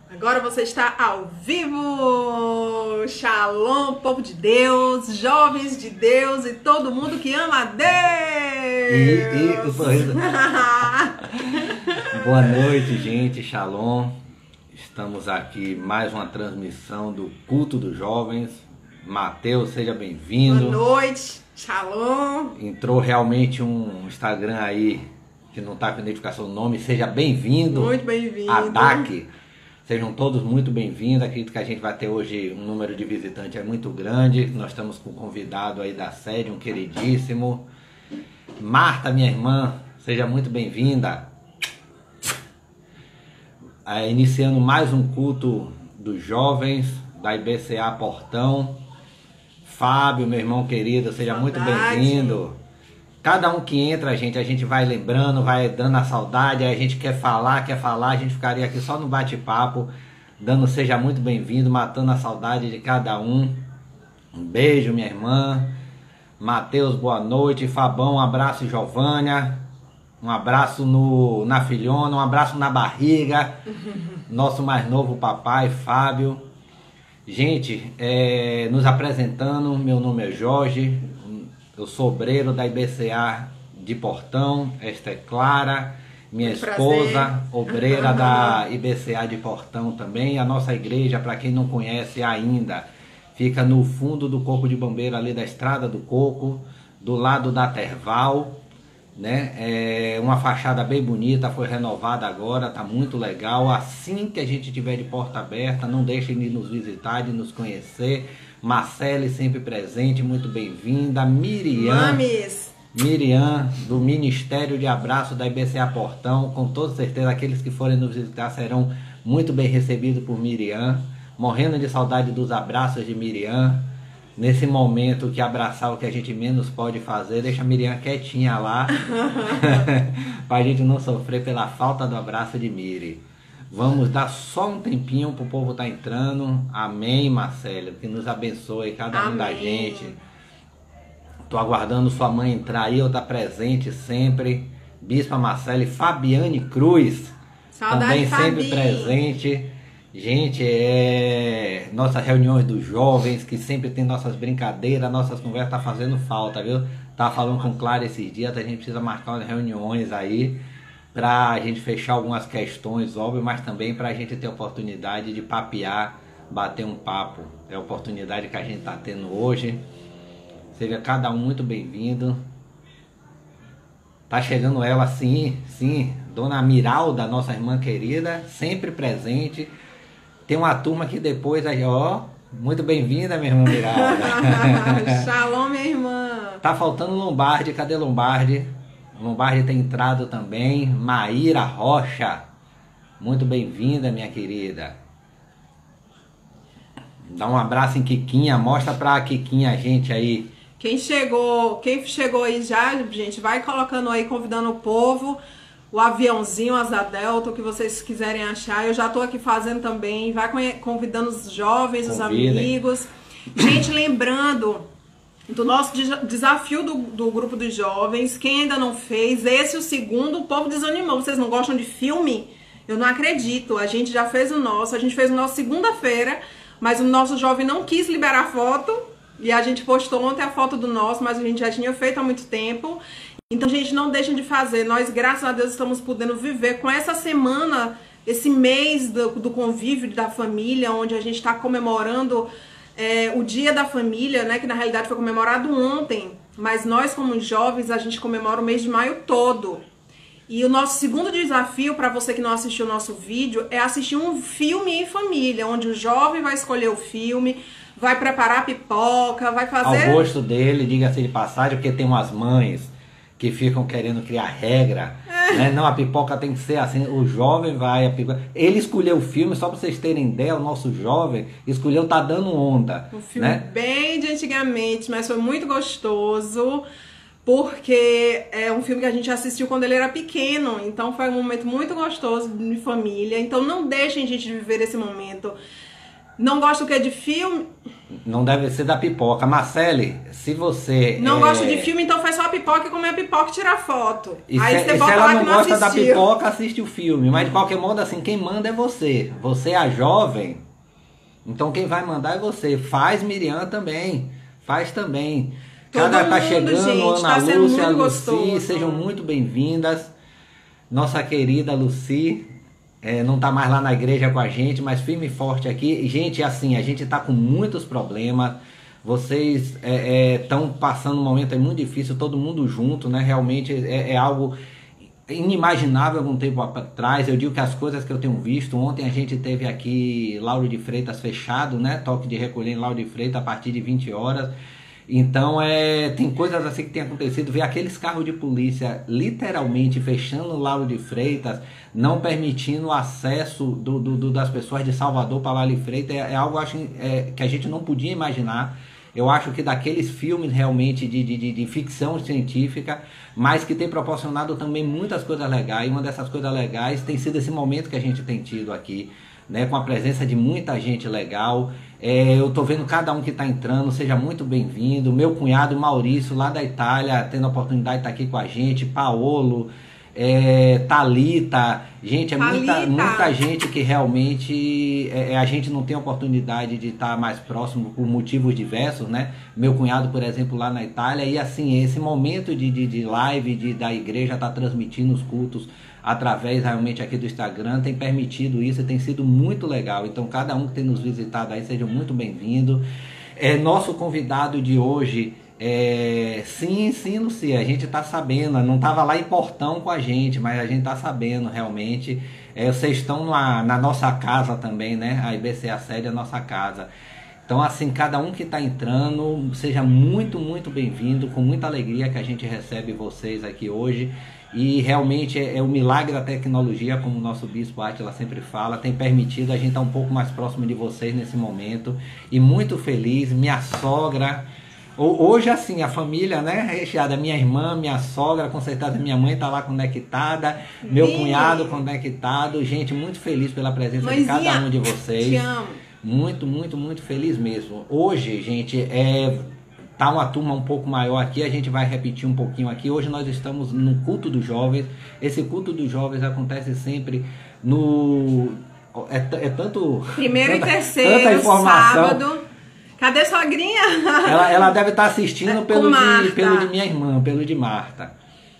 Agora você está ao vivo! Shalom, povo de Deus, jovens de Deus e todo mundo que ama a Deus! Boa noite, gente, shalom. Estamos aqui mais uma transmissão do Culto dos Jovens. Mateus, seja bem-vindo. Boa noite, shalom. Entrou realmente um Instagram aí que não está com identificação do nome. Seja bem-vindo. Muito bem-vindo. ADAC. Sejam todos muito bem-vindos. Acredito que a gente vai ter hoje um número de visitantes muito grande. Nós estamos com um convidado aí da sede, um queridíssimo. Marta, minha irmã, seja muito bem-vinda. Iniciando mais um culto dos jovens da IBCA Portão. Fábio, meu irmão querido, seja muito bem-vindo. Cada um que entra, a gente vai lembrando, vai dando a saudade, aí a gente quer falar, a gente ficaria aqui só no bate-papo, dando seja muito bem-vindo, matando a saudade de cada um. Um beijo, minha irmã. Mateus, boa noite. Fabão, um abraço, Giovânia. Um abraço na filhona, um abraço na barriga. Nosso mais novo papai, Fábio. Gente, nos apresentando, meu nome é Jorge. Eu sou obreiro da IBCA de Portão. Esta é Clara, minha esposa, obreira da IBCA de Portão também. A nossa igreja, para quem não conhece ainda, fica no fundo do Corpo de Bombeiro, ali da Estrada do Coco, do lado da Terval, né? Uma fachada bem bonita, foi renovada agora, tá muito legal. Assim que a gente tiver de porta aberta, não deixem de nos visitar, de nos conhecer. Marcele sempre presente, muito bem-vinda. Miriam, do Ministério de Abraço da IBCA Portão, com toda certeza aqueles que forem nos visitar serão muito bem recebidos por Miriam, morrendo de saudade dos abraços de Miriam. Nesse momento que abraçar o que a gente menos pode fazer, deixa a Miriam quietinha lá, para a gente não sofrer pela falta do abraço de Miri. Vamos dar só um tempinho para o povo estar entrando. Amém, Marcelo, que nos abençoe cada um da gente. Tô aguardando sua mãe entrar aí, eu estar presente sempre. Bispa Marcele, Fabiane Cruz, saudade, também Fabi. sempre presente. Gente, nossas reuniões dos jovens, que sempre tem nossas brincadeiras, nossas conversas, tá fazendo falta, viu? Tava falando com Clara esses dias, a gente precisa marcar umas reuniões aí, pra gente fechar algumas questões, óbvio, mas também pra gente ter oportunidade de papear, bater um papo. É a oportunidade que a gente tá tendo hoje. Seja cada um muito bem-vindo. Tá chegando ela, sim, Dona Miralda, nossa irmã querida, sempre presente. Tem uma turma que depois, muito bem-vinda, minha irmã Miralda. Shalom, minha irmã. Tá faltando Lombardi, cadê Lombardi? Lombardi tem entrado também. Maíra Rocha, muito bem-vinda, minha querida. Dá um abraço em Quiquinha, mostra pra Quiquinha a gente aí. Quem chegou aí já, gente, vai colocando aí, convidando o povo, o aviãozinho, Asa Delta, o que vocês quiserem achar. Eu já tô aqui fazendo também, vai convidando os jovens, os amigos. Gente, lembrando do nosso desafio do grupo dos jovens, quem ainda não fez, esse é o segundo, o povo desanimou. Vocês não gostam de filme? Eu não acredito, a gente já fez o nosso, segunda-feira, mas o nosso jovem não quis liberar foto, e a gente postou ontem a foto do nosso, mas a gente já tinha feito há muito tempo. Então, gente, não deixem de fazer. Nós, graças a Deus, estamos podendo viver com essa semana, esse mês do convívio da família, onde a gente está comemorando o Dia da Família, né? Que na realidade foi comemorado ontem. Mas nós, como jovens, a gente comemora o mês de maio todo. E o nosso segundo desafio, para você que não assistiu o nosso vídeo, é assistir um filme em família, onde o jovem vai escolher o filme, vai preparar a pipoca, vai fazer... Ao gosto dele, diga-se de passagem, porque tem umas mães que ficam querendo criar regra, né? Não, a pipoca tem que ser assim, o jovem vai, a pipoca... Ele escolheu o filme, só para vocês terem ideia, o nosso jovem escolheu Tá Dando Onda. Um filme, né? Bem de antigamente, mas foi muito gostoso, porque é um filme que a gente assistiu quando ele era pequeno, então foi um momento muito gostoso de família. Então não deixem, gente, de viver esse momento. Não gosta o que de filme? Não deve ser da pipoca. Marcele, se você... Não gosta de filme, então faz só a pipoca e comer a pipoca e tirar foto. E aí se ela não gosta da pipoca, assiste o filme. Mas de qualquer modo, assim, quem manda é você. Você é a jovem. Então quem vai mandar é você. Faz Miriam também. Faz também. Cada tá chegando, gente, Ana Lúcia, Lucy, sejam muito bem-vindas. Nossa querida Lucy, não tá mais lá na igreja com a gente, mas firme e forte aqui. E, gente, assim, a gente tá com muitos problemas. Vocês estão passando um momento muito difícil, todo mundo junto, né? Realmente é algo inimaginável algum tempo atrás. Eu digo que as coisas que eu tenho visto, ontem a gente teve aqui Lauro de Freitas fechado, né? Toque de recolher em Lauro de Freitas a partir de 20 horas. Então tem coisas assim que tem acontecido, ver aqueles carros de polícia literalmente fechando o Lauro de Freitas, não permitindo o acesso das pessoas de Salvador para Lauro de Freitas, é algo acho, que a gente não podia imaginar. Eu acho que daqueles filmes realmente de ficção científica, mas que tem proporcionado também muitas coisas legais. E uma dessas coisas legais tem sido esse momento que a gente tem tido aqui, né, com a presença de muita gente legal. Eu tô vendo cada um que está entrando, seja muito bem-vindo. Meu cunhado Maurício, lá da Itália, tendo a oportunidade de estar aqui com a gente. Paolo, Thalita, gente, muita gente que realmente a gente não tem oportunidade de estar mais próximo por motivos diversos, né? Meu cunhado, por exemplo, lá na Itália, e assim, esse momento de live da igreja está transmitindo os cultos através realmente aqui do Instagram, tem permitido isso e tem sido muito legal. Então cada um que tem nos visitado aí, sejam muito bem-vindos. Nosso convidado de hoje, sim, Lucia, a gente está sabendo, não estava lá em Portão com a gente, mas a gente está sabendo realmente. Vocês estão na nossa casa também, né? A IBCA sede é a nossa casa. Então, assim, cada um que está entrando, seja muito, muito bem-vindo, com muita alegria que a gente recebe vocês aqui hoje. E realmente é o milagre da tecnologia, como o nosso bispo Átila sempre fala, tem permitido a gente estar um pouco mais próximo de vocês nesse momento. E muito feliz, minha sogra, hoje assim, a família, né, recheada, minha irmã, minha sogra, com certeza minha mãe está lá conectada, meu cunhado conectado, gente, muito feliz pela presença Mãezinha, de cada um de vocês. Te amo. Muito, muito, muito feliz mesmo. Hoje, gente, tá uma turma um pouco maior aqui, a gente vai repetir um pouquinho aqui. Hoje nós estamos no culto dos jovens. Esse culto dos jovens acontece sempre no... tanto... Primeiro e terceiro, tanta informação. Sábado. Cadê sogrinha? Ela deve estar assistindo pelo de minha irmã, pelo de Marta.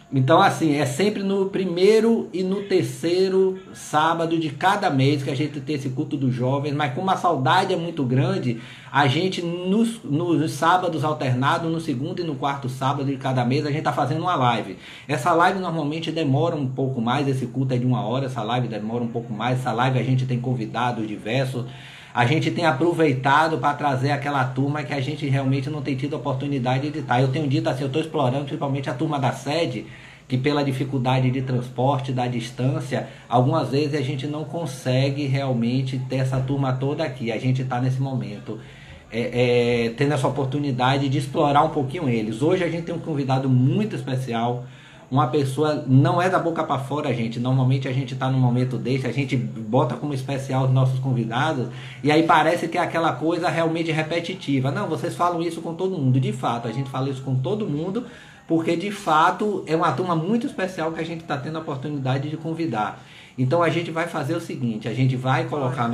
Então, assim, é sempre no primeiro e no terceiro sábado de cada mês que a gente tem esse culto dos jovens, mas como a saudade é muito grande, a gente nos sábados alternados, no segundo e no quarto sábado de cada mês, a gente está fazendo uma live. Essa live normalmente demora um pouco mais, esse culto é de 1 hora, essa live demora um pouco mais, essa live a gente tem convidados diversos. A gente tem aproveitado para trazer aquela turma que a gente realmente não tem tido oportunidade de estar. Eu tenho dito assim, eu estou explorando principalmente a turma da sede, que pela dificuldade de transporte, da distância, algumas vezes a gente não consegue realmente ter essa turma toda aqui. A gente está nesse momento tendo essa oportunidade de explorar um pouquinho eles. Hoje a gente tem um convidado muito especial, uma pessoa, não é da boca para fora, gente. Normalmente a gente está num momento desse, a gente bota como especial os nossos convidados, e aí parece que é aquela coisa realmente repetitiva. Não, vocês falam isso com todo mundo. De fato, a gente fala isso com todo mundo, porque de fato é uma turma muito especial que a gente está tendo a oportunidade de convidar. Então a gente vai fazer o seguinte, a gente vai colocar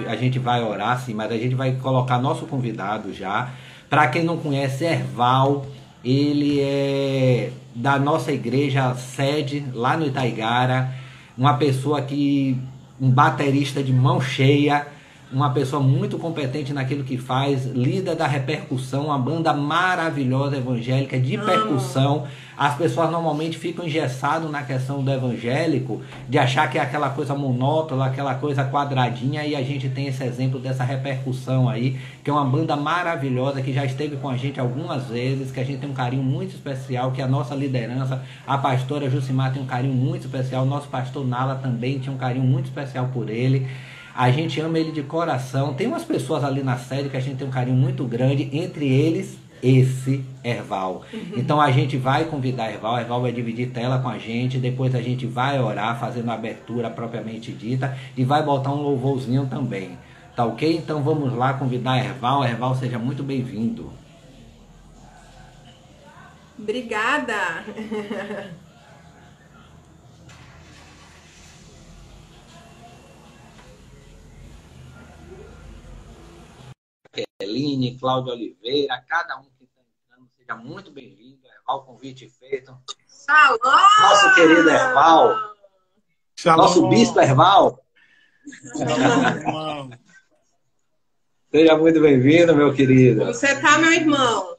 a gente vai orar sim, mas a gente vai colocar nosso convidado já. Para quem não conhece, Erval, ele é da nossa igreja sede lá no Itaigara, uma pessoa um baterista de mão cheia, uma pessoa muito competente naquilo que faz, líder da Repercussão, uma banda maravilhosa evangélica de percussão. As pessoas normalmente ficam engessadas na questão do evangélico, de achar que é aquela coisa monótona, aquela coisa quadradinha, e a gente tem esse exemplo dessa Repercussão aí, que é uma banda maravilhosa, que já esteve com a gente algumas vezes, que a gente tem um carinho muito especial, que a nossa liderança, a pastora Jucimar, tem um carinho muito especial, o nosso pastor Nala também tinha um carinho muito especial por ele. A gente ama ele de coração. Tem umas pessoas ali na sede que a gente tem um carinho muito grande, entre eles esse Erval. Então a gente vai convidar Erval vai dividir tela com a gente, depois a gente vai orar, fazendo a abertura propriamente dita, e vai botar um louvorzinho também. Tá ok? Então vamos lá convidar Erval. Erval, seja muito bem-vindo. Obrigada. Eline, Cláudia Oliveira, cada um que está entrando, seja muito bem-vindo. Erval, convite feito. Shalom! Nosso querido Erval. Shalom. Nosso bispo Erval. Shalom, irmão. Seja muito bem-vindo, meu querido. Como você tá, meu irmão?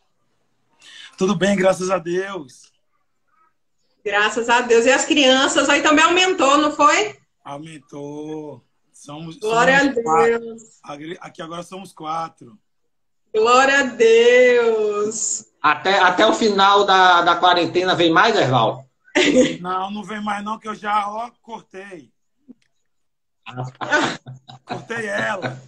Tudo bem, graças a Deus. Graças a Deus. E as crianças aí também aumentou, não foi? Aumentou. Glória a Deus. Aqui agora somos 4. Glória a Deus. Até o final da quarentena vem mais, Erval? Não vem mais não, que eu já cortei. Cortei ela.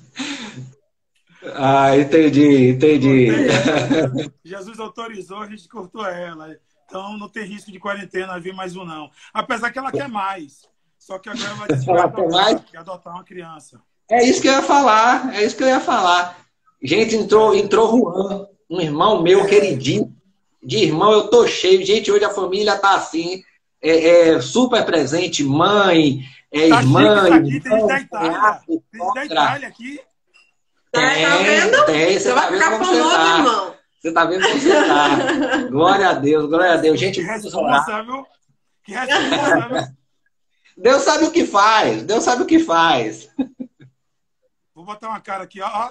Ah, entendi. Cortei ela. Jesus autorizou, a gente cortou ela. Então não tem risco de quarentena vir mais um, não. Apesar que ela quer mais. Só que agora ela disse que vai adotar uma criança. É isso que eu ia falar. Gente, entrou Juan, um irmão meu queridinho. De irmão, eu tô cheio. Gente, hoje a família tá assim, super presente. Mãe, Tá irmã, chique isso aqui, tem da Itália. Tem da Itália aqui. Tá vendo? Tem. Você vai ficar famoso, irmão. Você tá vendo como você tá. Glória a Deus. Gente, que responsável. Deus sabe o que faz. Vou botar uma cara aqui, ó.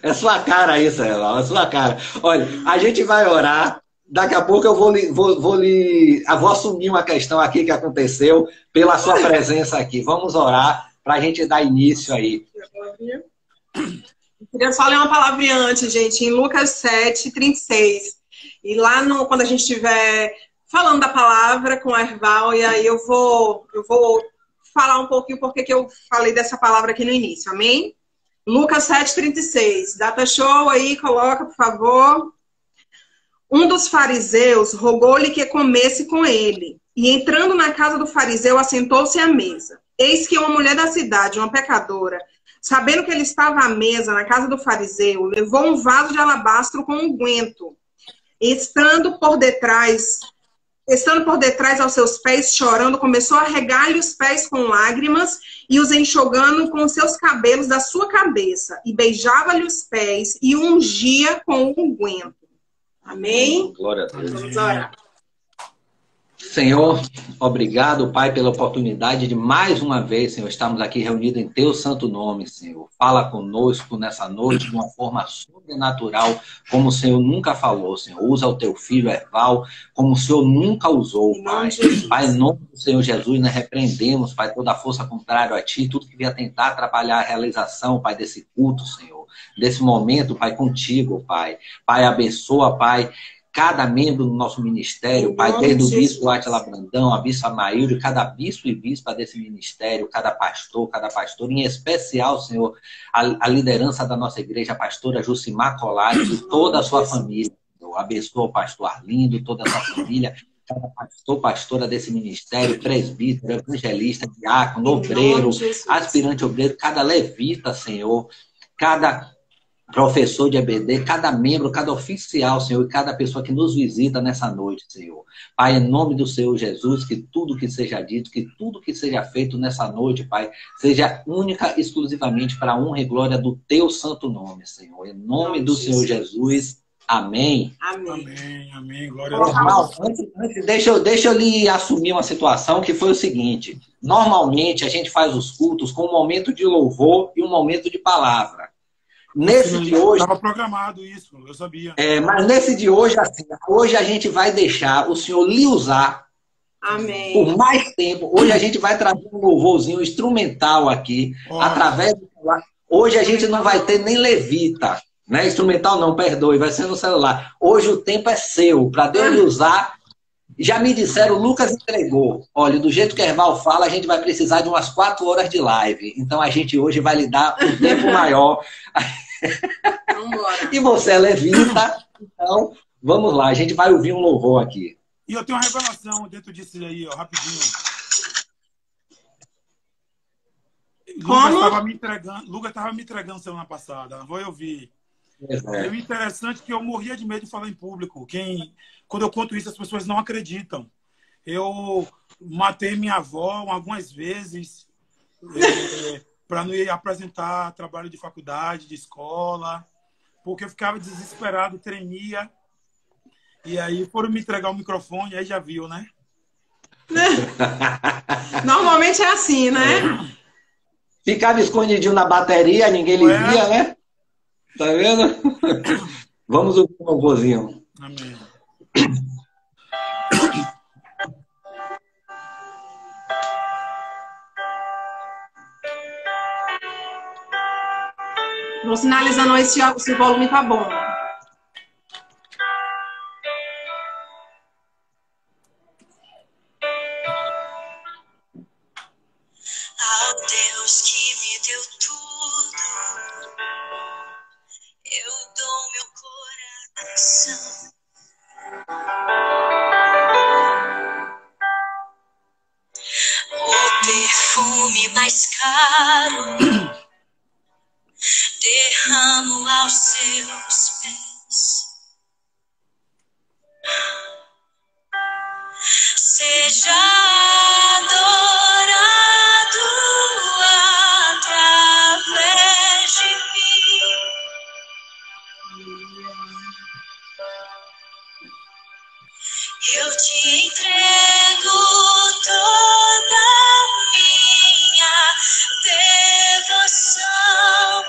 É sua cara isso, Erval, é sua cara. Olha, a gente vai orar. Daqui a pouco eu vou assumir uma questão aqui que aconteceu pela sua presença aqui. Vamos orar para a gente dar início aí. Eu queria só ler uma palavrinha antes, gente, em Lucas 7:36. E lá quando a gente estiver falando da palavra com a Erval, e aí eu vou falar um pouquinho porque que eu falei dessa palavra aqui no início, amém? Lucas 7:36. Data show aí, coloca, por favor. Um dos fariseus rogou-lhe que comesse com ele. E entrando na casa do fariseu, assentou-se à mesa. Eis que uma mulher da cidade, uma pecadora, sabendo que ele estava à mesa na casa do fariseu, levou um vaso de alabastro com unguento. Estando por detrás aos seus pés, chorando, começou a regar-lhe os pés com lágrimas e os enxugando com os seus cabelos da sua cabeça. E beijava-lhe os pés e ungia com o unguento. Amém? Glória a Deus. Vamos orar. Senhor, obrigado, Pai, pela oportunidade de mais uma vez, Senhor, estarmos aqui reunidos em Teu santo nome, Senhor. Fala conosco nessa noite de uma forma sobrenatural, como o Senhor nunca falou, Senhor. Usa o Teu filho, Erval, como o Senhor nunca usou, Pai. Pai, em nome do Senhor Jesus, nós repreendemos, Pai, toda a força contrária a Ti, tudo que vier tentar atrapalhar a realização, Pai, desse culto, Senhor. Desse momento, Pai, contigo, Pai. Pai, abençoa, Pai, cada membro do nosso ministério, Pai, desde o bispo Átila Brandão, a bispa Maílde, cada bispo e bispa desse ministério, cada pastor, em especial, Senhor, a liderança da nossa igreja, a pastora Jucimar Colares e toda a sua família. Senhor. Abençoa o pastor Arlindo, toda a sua família, cada pastor, pastora desse ministério, presbítero, evangelista, diácono, obreiro, aspirante obreiro, cada levita, Senhor, cada professor de EBD, cada membro, cada oficial, Senhor, e cada pessoa que nos visita nessa noite, Senhor. Pai, em nome do Senhor Jesus, que tudo que seja dito, que tudo que seja feito nessa noite, Pai, seja única, exclusivamente para a honra e glória do Teu santo nome, Senhor. Em nome do Senhor Jesus. Amém. Amém. Glória a Deus. Deixa eu lhe assumir uma situação que foi o seguinte. Normalmente, a gente faz os cultos com um momento de louvor e um momento de palavra. Nesse de hoje... Estava programado isso, eu sabia. Mas nesse de hoje, assim, hoje a gente vai deixar o Senhor lhe usar. Amém. Por mais tempo. Hoje a gente vai trazer um louvorzinho instrumental aqui, através do celular. Hoje a gente não vai ter nem levita, né? Instrumental não, perdoe, vai ser no celular. Hoje o tempo é seu, para Deus lhe usar. Já me disseram, o Lucas entregou. Olha, do jeito que a Erval fala, a gente vai precisar de umas 4 horas de live. Então a gente hoje vai lhe dar um tempo maior. Vambora. E você é levita, então vamos lá, a gente vai ouvir um louvor aqui. E eu tenho uma revelação dentro disso aí, ó, rapidinho. Lucas estava me entregando semana passada. Vou ouvir. É o interessante que eu morria de medo de falar em público. Quando eu conto isso, as pessoas não acreditam. Eu matei minha avó algumas vezes para não ir apresentar trabalho de faculdade, de escola, porque eu ficava desesperado, tremia. E aí foram me entregar o microfone, aí já viu, né? Normalmente é assim, né? Ficava escondidinho na bateria, ninguém lhe via, né? Tá vendo? Vamos ouvir um louvorzinho. Amém. Vou sinalizando aí se o volume tá bom. Ao Deus que me deu tudo, eu dou meu coração. O perfume mais caro derramo aos seus pés. Seja adorado através de mim. Eu te entrego toda a minha devoção.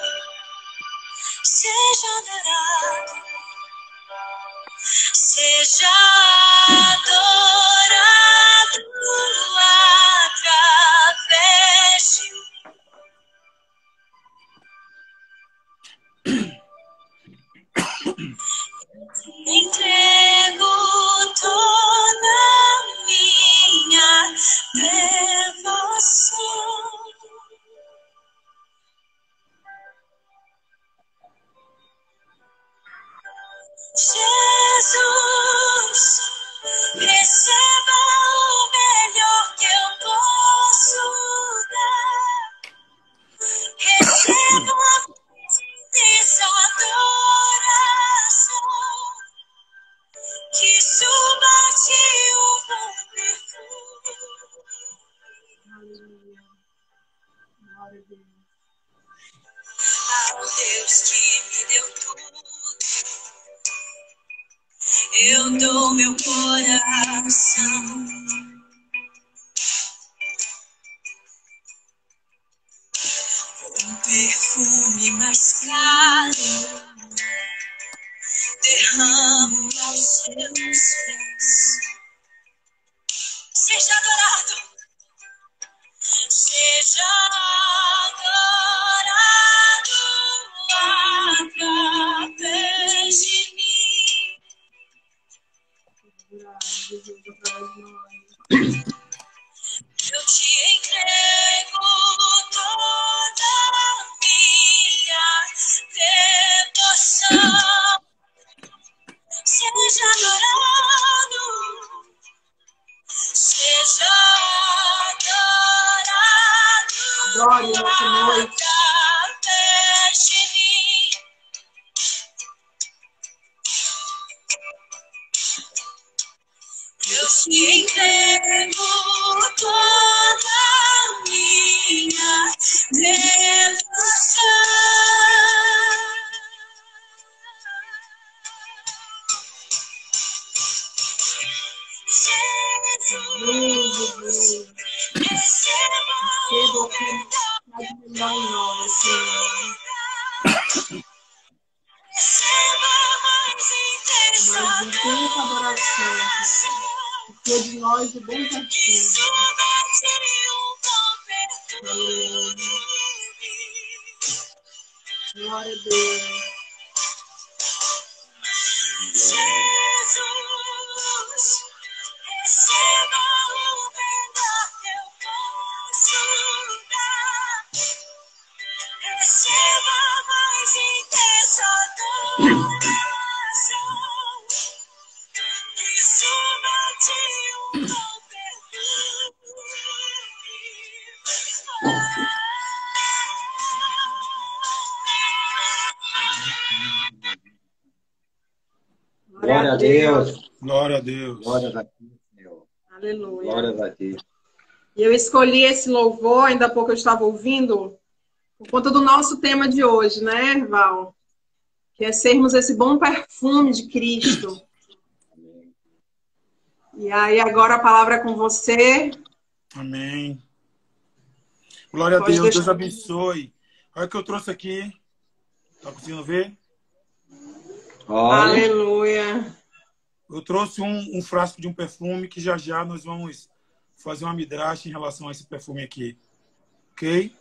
Seja adorado, seja adorado através de mim. Entrego toda a minha devoção. Jesus, receba o melhor que eu posso dar. Receba essa adoração que suba de um bom perfume. Ao Deus que me deu tudo, eu dou meu coração. Um perfume mais caro derramo aos seus pés. Seja adorado, seja adorado através de mim. Eu te entrego toda a minha devoção. Seja adorado, seja adorado através de mim. Eu te entrego toda a minha devoção. Jesus, receba o melhor, receba mais intensa adoração, Porque de nós é bem que pertinho. suba de um bom perfume. Glória a Deus. Jesus, receba o melhor que eu posso dar. Receba mais intensa adoração que suba de um bom perfume. a Deus. Glória a Deus. Glória a ti, Senhor. Aleluia. Glória a ti. E eu escolhi esse louvor, ainda há pouco eu estava ouvindo, por conta do nosso tema de hoje, né, Val? Que é sermos esse bom perfume de Cristo. E aí, agora a palavra é com você. Amém. Glória a Deus. Deus abençoe. Olha o que eu trouxe aqui. Tá conseguindo ver? Olha. Aleluia. Eu trouxe um frasco de um perfume que já nós vamos fazer uma midrash em relação a esse perfume aqui. Ok?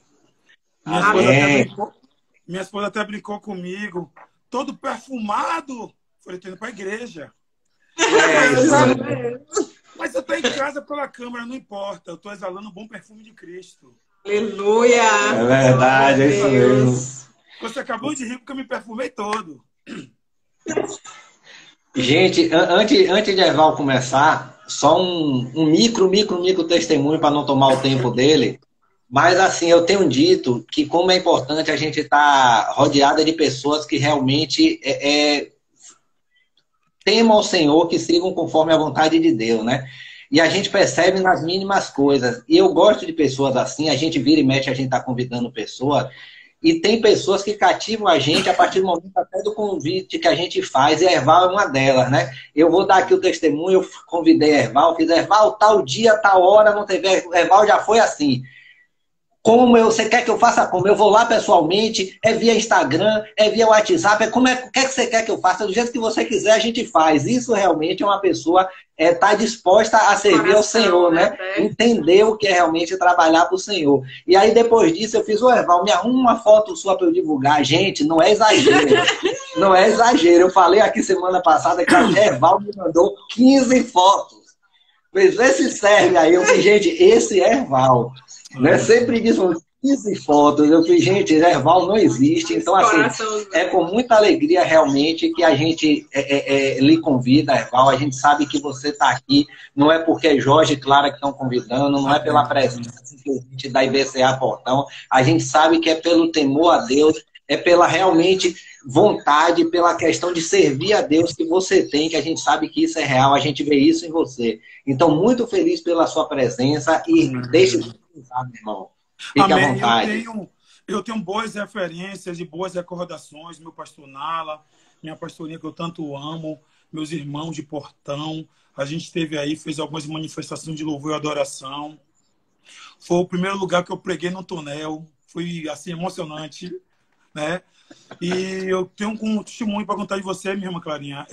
Minha esposa até brincou comigo. Todo perfumado. Falei, tô indo pra igreja. Mas eu tô em casa pela câmera, não importa. Eu tô exalando um bom perfume de Cristo. Aleluia. É verdade, é isso mesmo. Você acabou de rir porque eu me perfumei todo. Gente, antes de Eval começar, só um micro testemunho para não tomar o tempo dele. Mas assim, eu tenho dito que como é importante a gente estar rodeada de pessoas que realmente temam ao Senhor, que sigam conforme a vontade de Deus, né? E a gente percebe nas mínimas coisas. E eu gosto de pessoas assim, a gente vira e mexe, a gente está convidando pessoas. E tem pessoas que cativam a gente a partir do momento até do convite que a gente faz, e a Erval é uma delas, né? Eu vou dar aqui o testemunho, eu convidei a Erval, fiz Erval, tal dia, tal hora, não teve. Erval já foi assim. Você quer que eu faça como? Eu vou lá pessoalmente, é via Instagram, é via WhatsApp, o que é que você quer que eu faça? Do jeito que você quiser, a gente faz. Isso realmente é uma pessoa tá disposta a servir ao Senhor, né? Entender o que é realmente trabalhar para o Senhor. E aí, depois disso, eu fiz, Erval, me arruma uma foto sua para eu divulgar. Gente, não é exagero. Não é exagero. Eu falei aqui semana passada que a Erval me mandou 15 fotos. Mas esse serve aí. Eu falei, gente, esse é Erval. Né? Sempre diz 15 fotos. Eu falei, gente, Erval não existe. Então, assim, é com muita alegria realmente que a gente lhe convida, Erval. A gente sabe que você está aqui. Não é porque é Jorge e Clara que estão convidando, não é pela presença simplesmente da IBCA Portão. A gente sabe que é pelo temor a Deus, é pela realmente vontade, pela questão de servir a Deus que você tem, que a gente sabe que isso é real, a gente vê isso em você. Então, muito feliz pela sua presença e deixe de pensar, meu irmão. Fique à vontade. Eu tenho boas referências e boas recordações, meu pastor Nala, minha pastorinha que eu tanto amo, meus irmãos de Portão. A gente esteve aí, fez algumas manifestações de louvor e adoração. Foi o primeiro lugar que eu preguei no Tonel. Foi, assim, emocionante, né? E eu tenho um testemunho para contar de você, minha irmã Clarinha.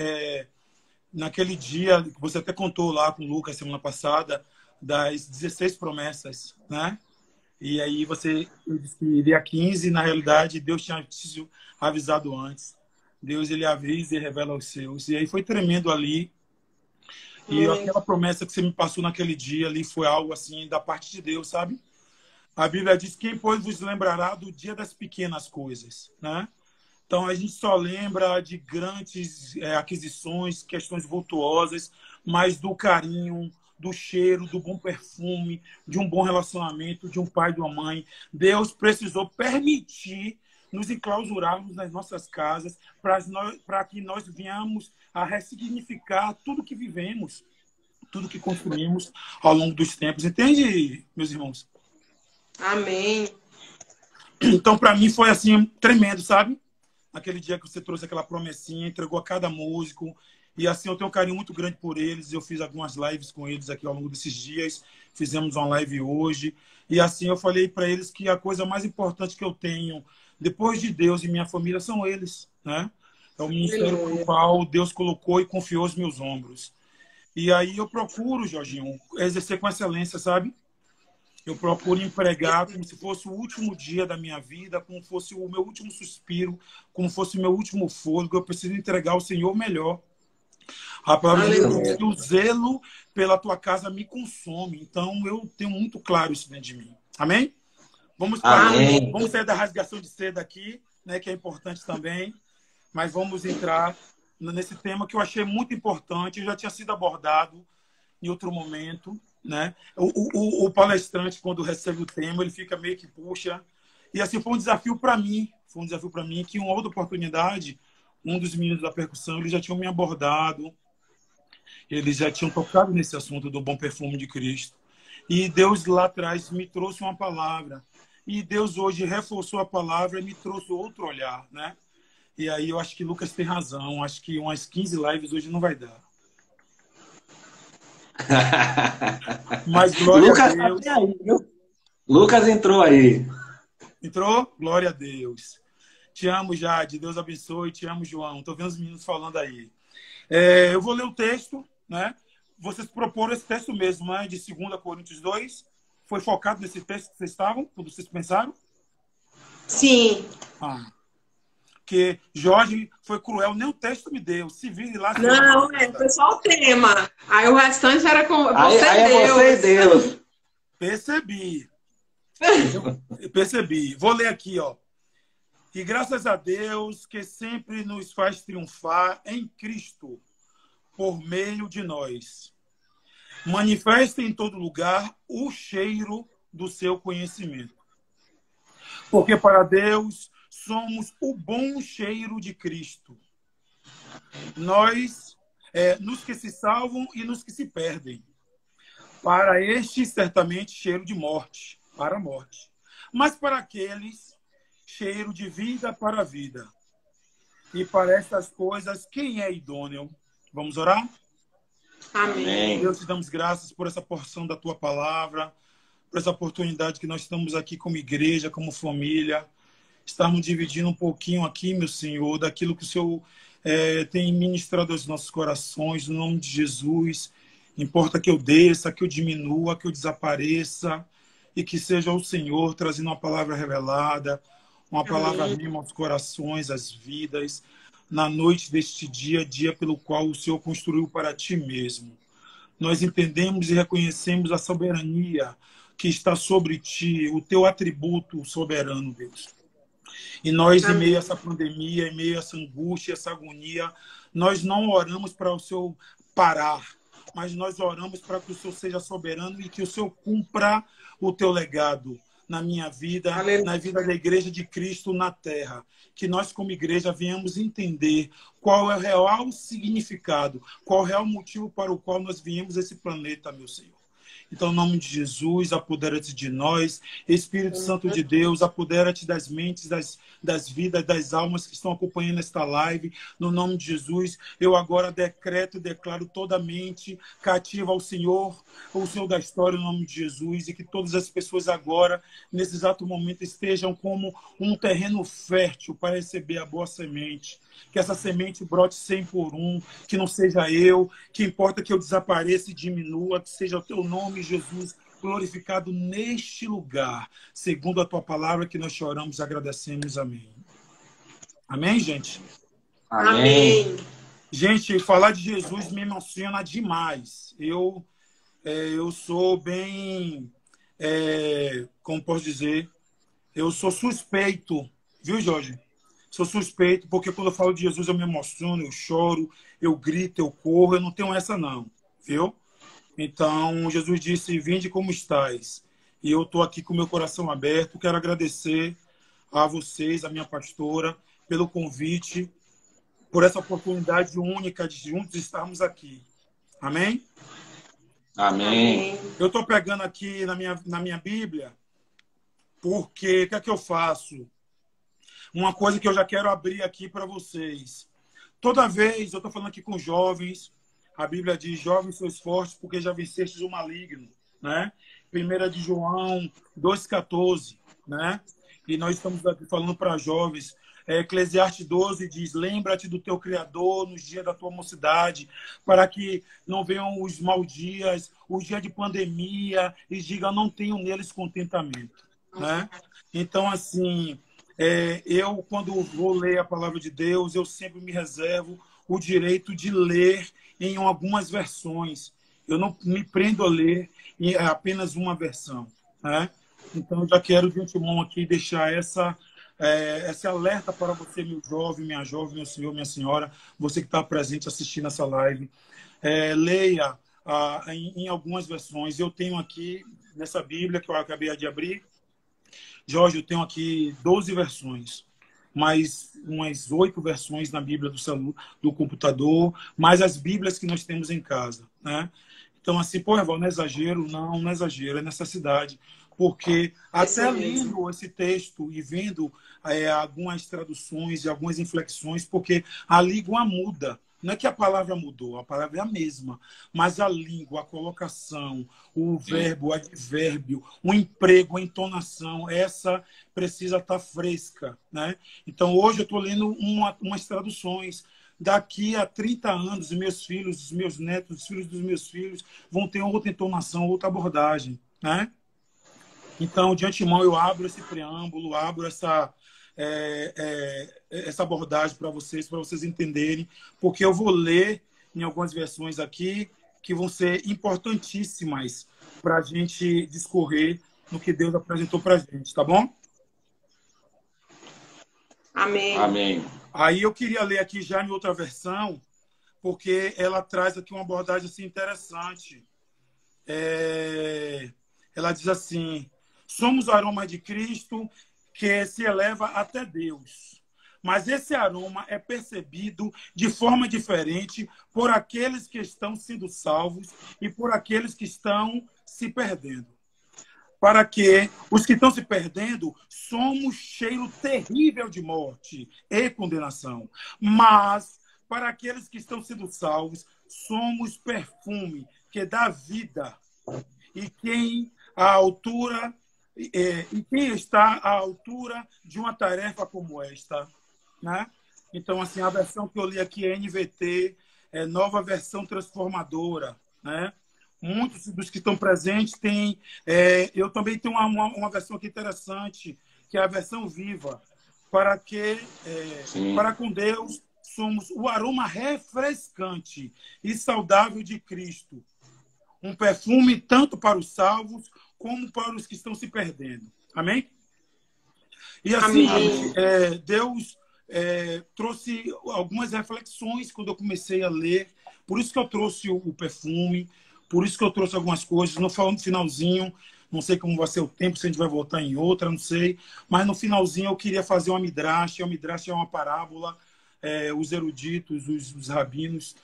Naquele dia, você até contou lá com o Lucas semana passada, das 16 promessas, né? E aí você disse que iria 15, na realidade, Deus tinha te avisado antes. Deus, ele avisa e revela os seus. E aí foi tremendo ali. E aquela promessa que você me passou naquele dia ali foi algo assim da parte de Deus, sabe? A Bíblia diz, quem, pois, vos lembrará do dia das pequenas coisas, né? Então, a gente só lembra de grandes aquisições, questões vultuosas, mas do carinho, do cheiro, do bom perfume, de um bom relacionamento, de um pai e de uma mãe. Deus precisou permitir nos enclausurarmos nas nossas casas para que nós venhamos a ressignificar tudo que vivemos, tudo que construímos ao longo dos tempos. Entende, meus irmãos? Amém. Então, para mim, foi assim, tremendo, sabe? Aquele dia que você trouxe aquela promessinha, entregou a cada músico. E assim, eu tenho um carinho muito grande por eles. Eu fiz algumas lives com eles aqui ao longo desses dias. Fizemos uma live hoje. E assim, eu falei para eles que a coisa mais importante que eu tenho, depois de Deus e minha família, são eles, né? É o ministério pelo qual Deus colocou e confiou os meus ombros. E aí eu procuro, Jorginho, exercer com excelência, sabe? Eu procuro empregar como se fosse o último dia da minha vida, como fosse o meu último suspiro, como fosse o meu último fôlego. Eu preciso entregar ao Senhor melhor. A palavra de Deus diz que o zelo pela tua casa me consome. Então, eu tenho muito claro isso dentro de mim. Amém? Vamos sair da rasgação de seda aqui, né, que é importante também. Mas vamos entrar nesse tema que eu achei muito importante. Já tinha sido abordado em outro momento, né? O palestrante, quando recebe o tema, ele fica meio que puxa. E assim, foi um desafio para mim. Que em uma outra oportunidade, um dos meninos da percussão, eles já tinham me abordado Eles já tinham tocado nesse assunto do bom perfume de Cristo. E Deus lá atrás me trouxe uma palavra. E Deus hoje reforçou a palavra e me trouxe outro olhar, né? E aí eu acho que Lucas tem razão. Acho que umas 15 lives hoje não vai dar. Mas glória Lucas a Deus. tá aí, viu? Lucas entrou aí. Entrou? Glória a Deus. Te amo, Jade. Deus abençoe. Te amo, João. Estou vendo os meninos falando aí. Eu vou ler o texto, né? Vocês proporam esse texto mesmo, né? De 2 Coríntios 2. Foi focado nesse texto que vocês estavam? Quando vocês pensaram? Sim. Porque Jorge foi cruel. Nem o texto me deu. Se vire lá. Não, foi só o tema. Aí o restante era com você, aí Deus. É você e Deus. Percebi. Eu percebi. Vou ler aqui, ó. E graças a Deus que sempre nos faz triunfar em Cristo por meio de nós. Manifesta em todo lugar o cheiro do seu conhecimento. Porque para Deus somos o bom cheiro de Cristo. Nós, nos que se salvam e nos que se perdem. Para este, certamente, cheiro de morte, para a morte. Mas para aqueles, cheiro de vida para a vida. E para estas coisas, quem é idôneo? Vamos orar? Amém. Deus, te damos graças por essa porção da tua palavra, por essa oportunidade que nós estamos aqui como igreja, como família. Estamos dividindo um pouquinho aqui, meu Senhor, daquilo que o Senhor tem ministrado aos nossos corações, no nome de Jesus. Importa que eu desça, que eu diminua, que eu desapareça, e que seja o Senhor trazendo uma palavra revelada, uma palavra rima aos corações, às vidas, na noite deste dia, dia pelo qual o Senhor construiu para ti mesmo. Nós entendemos e reconhecemos a soberania que está sobre ti, o teu atributo soberano, Deus. E nós, em meio a essa pandemia, em meio a essa angústia, essa agonia, nós não oramos para o Senhor parar, mas nós oramos para que o Senhor seja soberano e que o Senhor cumpra o teu legado na minha vida, na vida da Igreja de Cristo na Terra. Que nós, como igreja, venhamos entender qual é o real significado, qual é o real motivo para o qual nós viemos a esse planeta, meu Senhor. Então, em nome de Jesus, apodera-te de nós. Espírito Santo de Deus, apodera-te das mentes, das vidas, das almas que estão acompanhando esta live. No nome de Jesus, eu agora decreto e declaro toda a mente cativa ao Senhor, o Senhor da história, no nome de Jesus, e que todas as pessoas agora, nesse exato momento, estejam como um terreno fértil para receber a boa semente. Que essa semente brote 100 por 1, que não seja eu, que importa que eu desapareça e diminua, que seja o teu nome, Jesus, glorificado neste lugar, segundo a tua palavra que nós choramos e agradecemos. Amém. Amém, gente? Amém. Gente, falar de Jesus me emociona demais. Eu sou bem, como posso dizer, eu sou suspeito, viu, Jorge? Sou suspeito, porque quando eu falo de Jesus eu me emociono, eu choro, eu grito, eu corro, eu não tenho essa não, viu? Então, Jesus disse, vinde como estáis. E eu estou aqui com o meu coração aberto, quero agradecer a vocês, a minha pastora, pelo convite, por essa oportunidade única de juntos estarmos aqui. Amém? Amém. Eu estou pegando aqui na minha Bíblia, porque o que é que eu faço? Uma coisa que eu já quero abrir aqui para vocês. Toda vez, eu estou falando aqui com jovens, a Bíblia diz, jovens sois fortes porque já vencestes o maligno, né? 1 de João 2,14, né? E nós estamos aqui falando para jovens. Eclesiastes 12 diz, lembra-te do teu Criador nos dias da tua mocidade, para que não venham os maus dias, os dias de pandemia, e diga, não tenho neles contentamento, né? Então, assim... eu, quando vou ler a palavra de Deus, eu sempre me reservo o direito de ler em algumas versões. Eu não me prendo a ler em apenas uma versão, né? Então, eu já quero de antemão aqui deixar esse alerta para você, meu jovem, meu senhor, minha senhora, você que está presente assistindo essa live. Leia em algumas versões. Eu tenho aqui, nessa Bíblia que eu acabei de abrir, Jorge, eu tenho aqui 12 versões. mais umas 8 versões na Bíblia do computador, mais as Bíblias que nós temos em casa, né? Então, assim, pô, Eval, não é exagero? Não, não é exagero, é necessidade. Porque até lendo esse texto e vendo algumas traduções e algumas inflexões, porque a língua muda. Não é que a palavra mudou, a palavra é a mesma. Mas a língua, a colocação, o verbo, o advérbio, o emprego, a entonação, essa precisa estar fresca, né? Então, hoje eu estou lendo umas traduções. Daqui a 30 anos, os meus filhos, os meus netos, os filhos dos meus filhos vão ter outra entonação, outra abordagem, né? Então, de antemão, eu abro esse preâmbulo, abro essa abordagem para vocês entenderem, porque eu vou ler em algumas versões aqui que vão ser importantíssimas para a gente discorrer no que Deus apresentou para a gente, tá bom? Amém. Amém. Aí eu queria ler aqui já em outra versão, porque ela traz aqui uma abordagem assim, interessante. Ela diz assim: somos o aroma de Cristo que se eleva até Deus. Mas esse aroma é percebido de forma diferente por aqueles que estão sendo salvos e por aqueles que estão se perdendo. Para que os que estão se perdendo somos cheiro terrível de morte e condenação. Mas para aqueles que estão sendo salvos, somos perfume que dá vida. E quem está à altura de uma tarefa como esta, né? Então, assim, a versão que eu li aqui é NVT, Nova Versão Transformadora, né? Muitos dos que estão presentes têm... eu também tenho uma versão aqui interessante, que é a versão viva, para com Deus somos o aroma refrescante e saudável de Cristo. Um perfume tanto para os salvos como para os que estão se perdendo. Amém? E assim, gente, Deus trouxe algumas reflexões quando eu comecei a ler. Por isso que eu trouxe o perfume, por isso que eu trouxe algumas coisas. No finalzinho, não sei como vai ser o tempo, se a gente vai voltar em outra, não sei. Mas no finalzinho eu queria fazer uma midrash. A midrash é uma parábola. Os eruditos, os rabinos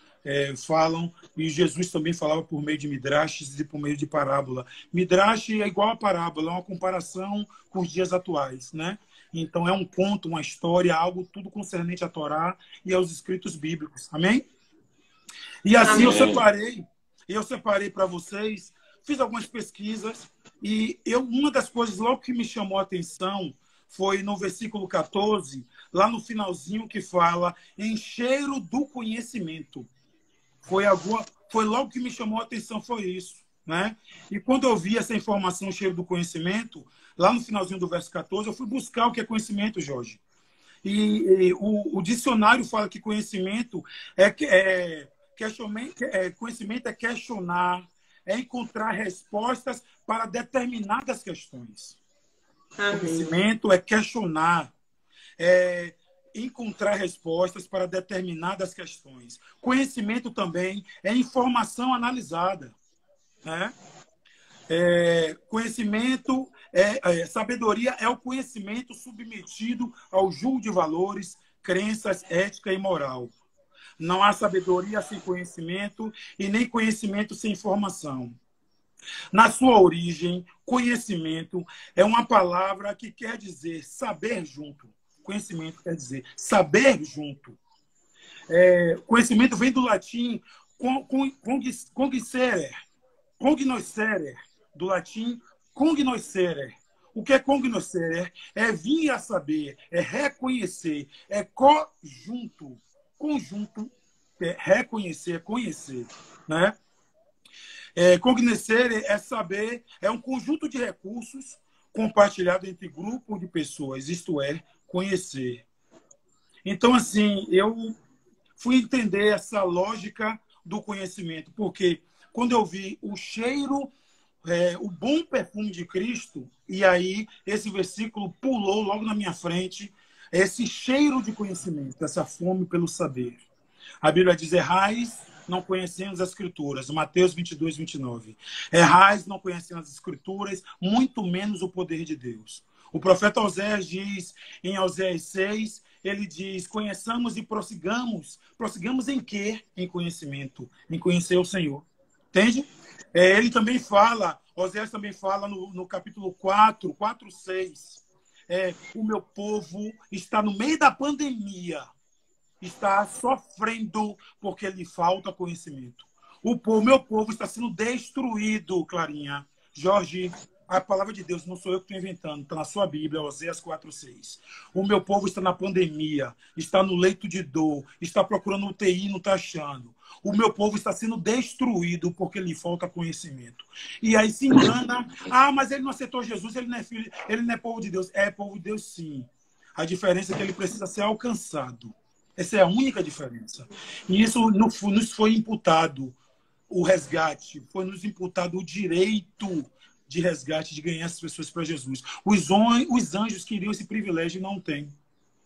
falam, e Jesus também falava por meio de midrashes e por meio de parábola. Midrash é igual a parábola, é uma comparação com os dias atuais, né? Então é um conto, uma história, algo tudo concernente à Torá e aos escritos bíblicos. Amém? E assim Amém. eu separei para vocês, fiz algumas pesquisas e uma das coisas logo que me chamou a atenção foi no versículo 14, lá no finalzinho que fala em cheiro do conhecimento. Foi logo que me chamou a atenção, foi isso, né? E quando eu vi essa informação, cheiro do conhecimento, lá no finalzinho do verso 14, eu fui buscar o que é conhecimento, Jorge. E o dicionário fala que conhecimento conhecimento é questionar, é encontrar respostas para determinadas questões. Amém. Conhecimento é questionar, encontrar respostas para determinadas questões. Conhecimento também é informação analisada, né? Conhecimento sabedoria é o conhecimento submetido ao julgo de valores, crenças, ética e moral. Não há sabedoria sem conhecimento e nem conhecimento sem informação. Na sua origem, conhecimento é uma palavra que quer dizer saber junto. Conhecimento quer dizer saber junto. Conhecimento vem do latim cognoscere, do latim cognoscere. O que é cognoscere? É vir a saber, é reconhecer, é conjunto. Conjunto é reconhecer, conhecer, né? Cognoscere é saber, é um conjunto de recursos compartilhado entre grupo de pessoas, isto é, conhecer. Então, assim, eu fui entender essa lógica do conhecimento, porque quando eu vi o cheiro, o bom perfume de Cristo, e aí esse versículo pulou logo na minha frente, esse cheiro de conhecimento, essa fome pelo saber. A Bíblia diz: errais, não conhecemos as Escrituras. Mateus 22, 29. Errais, não conhecemos as Escrituras, muito menos o poder de Deus. O profeta Oséias diz, em Oséias 6, ele diz, conheçamos e prossigamos. Prossigamos em quê? Em conhecimento, em conhecer o Senhor. Entende? Ele também fala, Oséias também fala no capítulo 4:6. O meu povo está no meio da pandemia, está sofrendo porque lhe falta conhecimento. O meu povo está sendo destruído, Clarinha. Jorge, a palavra de Deus, não sou eu que estou inventando, está na sua Bíblia, Oséias 4:6. O meu povo está na pandemia, está no leito de dor, está procurando UTI e não está achando. O meu povo está sendo destruído porque lhe falta conhecimento. E aí se engana, mas ele não aceitou Jesus, ele não é filho, ele não é povo de Deus. É povo de Deus, sim. A diferença é que ele precisa ser alcançado. Essa é a única diferença. E isso nos foi imputado o resgate, foi nos imputado o direito de resgate, de ganhar as pessoas para Jesus. Os anjos queriam esse privilégio e não têm.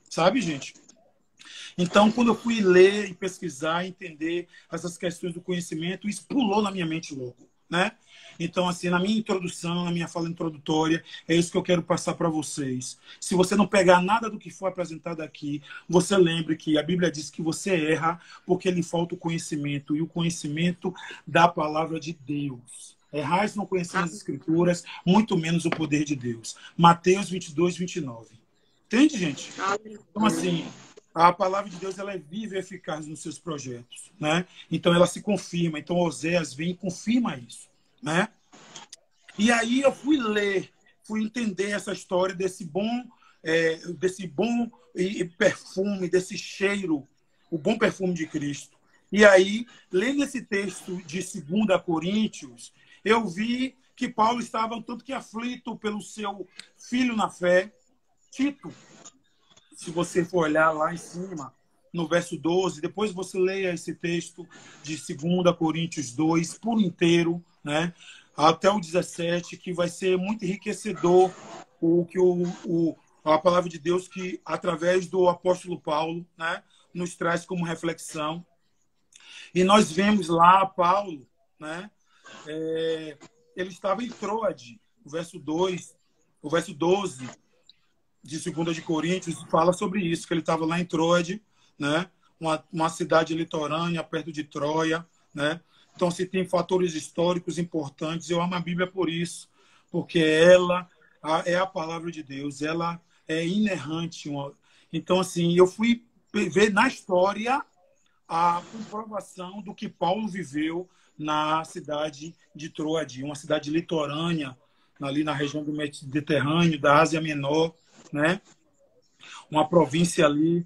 Sabe, gente? Então, quando eu fui ler e pesquisar, entender essas questões do conhecimento, isso pulou na minha mente logo, né? Então, assim, na minha introdução, na minha fala introdutória, é isso que eu quero passar para vocês. Se você não pegar nada do que foi apresentado aqui, você lembre que a Bíblia diz que você erra porque lhe falta o conhecimento, e o conhecimento da palavra de Deus. Errais não conhecendo as Escrituras, muito menos o poder de Deus. Mateus 22:29. Entende, gente? Então, assim, a palavra de Deus ela é viva e eficaz nos seus projetos, né? Então, ela se confirma. Então, Oséias vem e confirma isso, né? E aí eu fui ler, fui entender essa história desse bom perfume, desse cheiro, o bom perfume de Cristo. E aí, lendo esse texto de 2 Coríntios, eu vi que Paulo estava um tanto que aflito pelo seu filho na fé, Tito. Se você for olhar lá em cima, no verso 12, depois você leia esse texto de 2 Coríntios 2 por inteiro, né? Até o 17, que vai ser muito enriquecedor a palavra de Deus que, através do apóstolo Paulo, né, nos traz como reflexão. E nós vemos lá Paulo, né? Ele estava em Troade, o verso 12 de 2 de Coríntios fala sobre isso, que ele estava lá em Troade, né? Uma cidade litorânea, perto de Troia, né? Então, se tem fatores históricos importantes, eu amo a Bíblia por isso, porque ela é a palavra de Deus, ela é inerrante. Então, assim, eu fui ver na história a comprovação do que Paulo viveu na cidade de Troade, uma cidade litorânea, ali na região do Mediterrâneo, da Ásia Menor, né? Uma província ali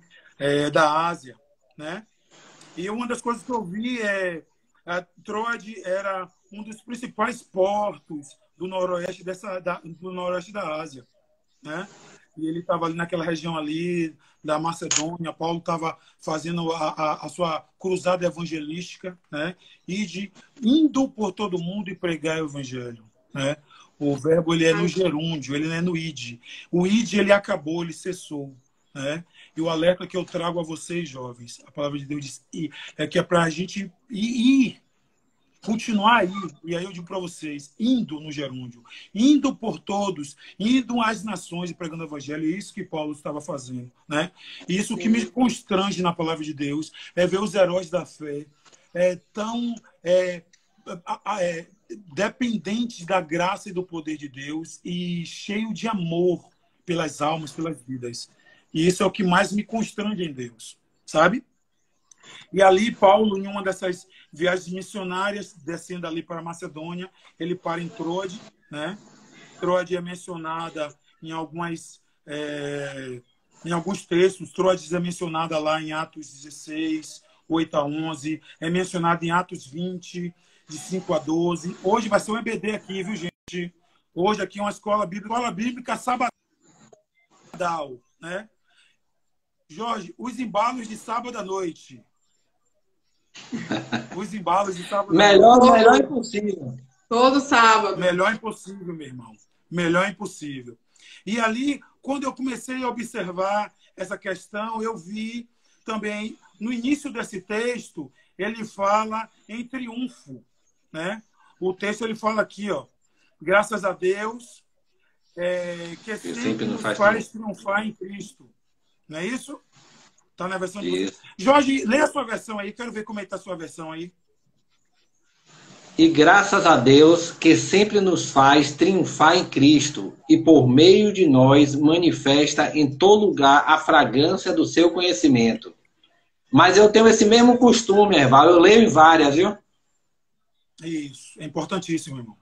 da Ásia, né? E uma das coisas que eu vi Troade era um dos principais portos do noroeste da Ásia, né? E ele estava ali naquela região ali da Macedônia. Paulo estava fazendo a sua cruzada evangelística, né? Indo por todo mundo e pregar o evangelho, né? O verbo ele é no gerúndio, ele não é no id. O id ele acabou, ele cessou, né? E o alerta que eu trago a vocês, jovens, a palavra de Deus diz que é para a gente ir, continuar aí. E aí eu digo para vocês, indo no gerúndio, indo por todos, indo às nações e pregando o evangelho. É isso que Paulo estava fazendo, né? E isso que me constrange na palavra de Deus é ver os heróis da fé tão dependentes da graça e do poder de Deus e cheio de amor pelas almas, pelas vidas. E isso é o que mais me constrange em Deus, sabe? E ali, Paulo, em uma dessas viagens missionárias, descendo ali para a Macedônia, ele para em Troade, né? Troade é mencionada em alguns textos. Troade é mencionada lá em Atos 16, 8-11. É mencionada em Atos 20, de 5-12. Hoje vai ser um EBD aqui, viu, gente? Hoje aqui é uma escola bíblica sabadal, né? Jorge, os embalos de sábado à noite. Os embalos de sábado à noite. Melhor impossível. Todo sábado. Melhor impossível, meu irmão. Melhor impossível. E ali, quando eu comecei a observar essa questão, eu vi também, no início desse texto, ele fala em triunfo, né? O texto ele fala aqui, ó, graças a Deus, que sempre nos faz triunfar em Cristo. Não é isso? Está na versão de vocês. Jorge, lê a sua versão aí. Quero ver como é que está a sua versão aí. E graças a Deus que sempre nos faz triunfar em Cristo e por meio de nós manifesta em todo lugar a fragrância do seu conhecimento. Mas eu tenho esse mesmo costume, Erval. Eu leio em várias, viu? Isso. É importantíssimo, irmão.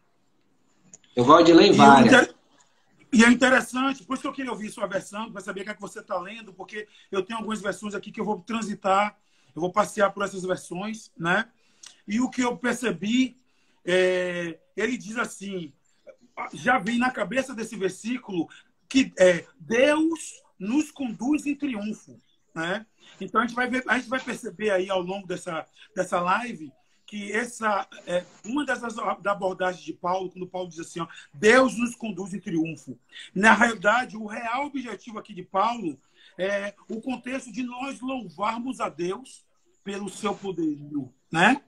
Eu gosto de ler em várias. E é interessante, por isso que eu queria ouvir sua versão, para saber o que é que você está lendo, porque eu tenho algumas versões aqui que eu vou transitar, eu vou passear por essas versões, né? E o que eu percebi, ele diz assim, já vem na cabeça desse versículo, que Deus nos conduz em triunfo, né? Então a gente vai perceber aí ao longo dessa live, que essa é uma das abordagens de Paulo, quando Paulo diz assim, ó, Deus nos conduz em triunfo. Na realidade, o real objetivo aqui de Paulo é o contexto de nós louvarmos a Deus pelo seu poderio, né?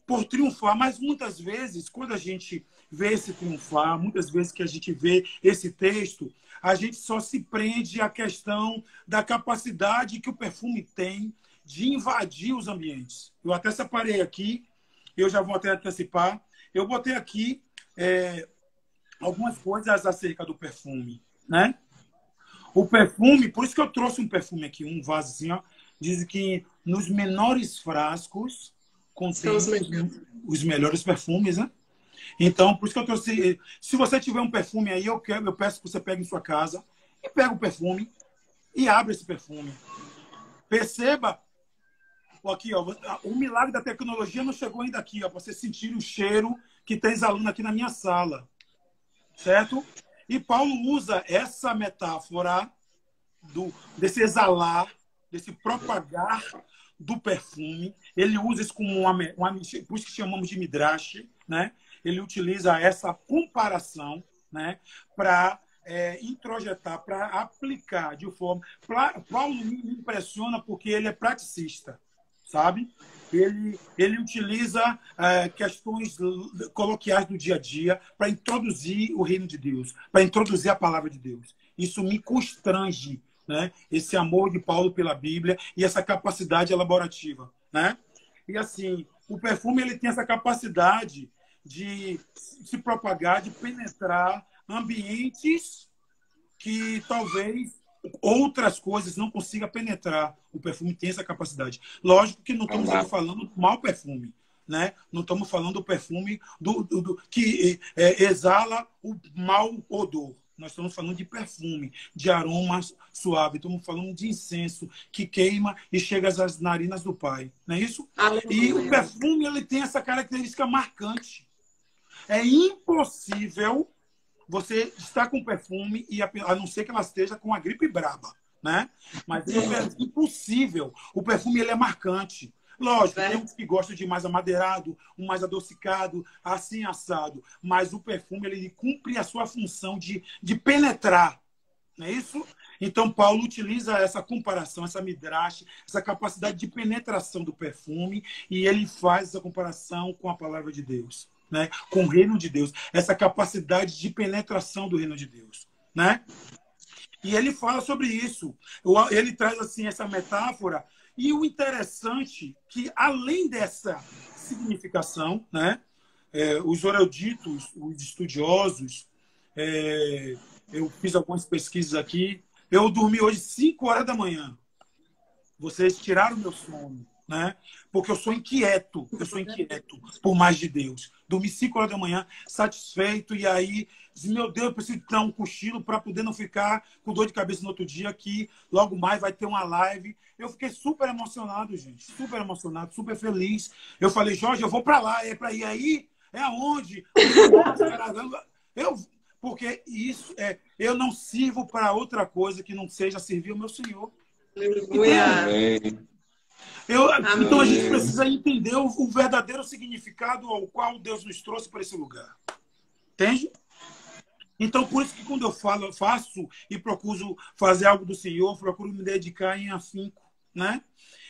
Por triunfar. Mas muitas vezes, quando a gente vê esse triunfar, muitas vezes que a gente vê esse texto, a gente só se prende à questão da capacidade que o perfume tem de invadir os ambientes. Eu até separei aqui, eu já vou até antecipar, eu botei aqui algumas coisas acerca do perfume, né? O perfume, por isso que eu trouxe um perfume aqui, um vaso assim, ó, diz que nos menores frascos contém os melhores perfumes, né? Então, por isso que eu trouxe, se você tiver um perfume aí, eu peço que você pegue em sua casa e pega o perfume e abre esse perfume. Perceba aqui, ó, o milagre da tecnologia não chegou ainda aqui, ó, para você sentir o cheiro que está exalando aqui na minha sala, certo? E Paulo usa essa metáfora desse exalar, desse propagar do perfume. Ele usa isso como por isso que chamamos de midrash, né? Ele utiliza essa comparação, né, para introjetar, para aplicar de forma. Paulo me impressiona porque ele é praticista. Sabe? Ele utiliza questões coloquiais do dia a dia para introduzir o reino de Deus, para introduzir a palavra de Deus. Isso me constrange, né? Esse amor de Paulo pela Bíblia e essa capacidade elaborativa, né? E assim, o perfume ele tem essa capacidade de se propagar, de penetrar ambientes que talvez outras coisas não consiga penetrar. O perfume tem essa capacidade. Lógico que não estamos aqui falando do mau perfume, né? Não estamos falando do perfume que exala o mau odor. Nós estamos falando de perfume, de aroma suave. Estamos falando de incenso que queima e chega às narinas do Pai. Não é isso? E o perfume ele tem essa característica marcante. É impossível você estar com perfume, a não ser que ela esteja com a gripe braba, né? Mas é impossível. O perfume ele é marcante. Lógico, tem uns que gostam de mais amadeirado, um mais adocicado, assim assado. Mas o perfume ele cumpre a sua função de penetrar. Não é isso? Então, Paulo utiliza essa comparação, essa midrash, essa capacidade de penetração do perfume, e ele faz essa comparação com a palavra de Deus, né? Com o reino de Deus. Essa capacidade de penetração do reino de Deus, né? E ele fala sobre isso. Ele traz assim essa metáfora. E o interessante é que, além dessa significação, né? Os eruditos, os estudiosos, eu fiz algumas pesquisas aqui. Eu dormi hoje 5 horas da manhã. Vocês tiraram meu sono, né? Porque eu sou inquieto por mais de Deus. Dormi 5 horas da manhã, satisfeito, e aí, meu Deus, eu preciso dar um cochilo para poder não ficar com dor de cabeça no outro dia, que logo mais vai ter uma live. Eu fiquei super emocionado, gente, super emocionado, super feliz. Eu falei, Jorge, eu vou para lá, é para ir aí? É aonde? Porque isso eu não sirvo para outra coisa que não seja servir o meu Senhor. Então a gente precisa entender o verdadeiro significado ao qual Deus nos trouxe para esse lugar. Entende? Então, por isso que quando eu faço e procuro fazer algo do Senhor, procuro me dedicar em afinco, né?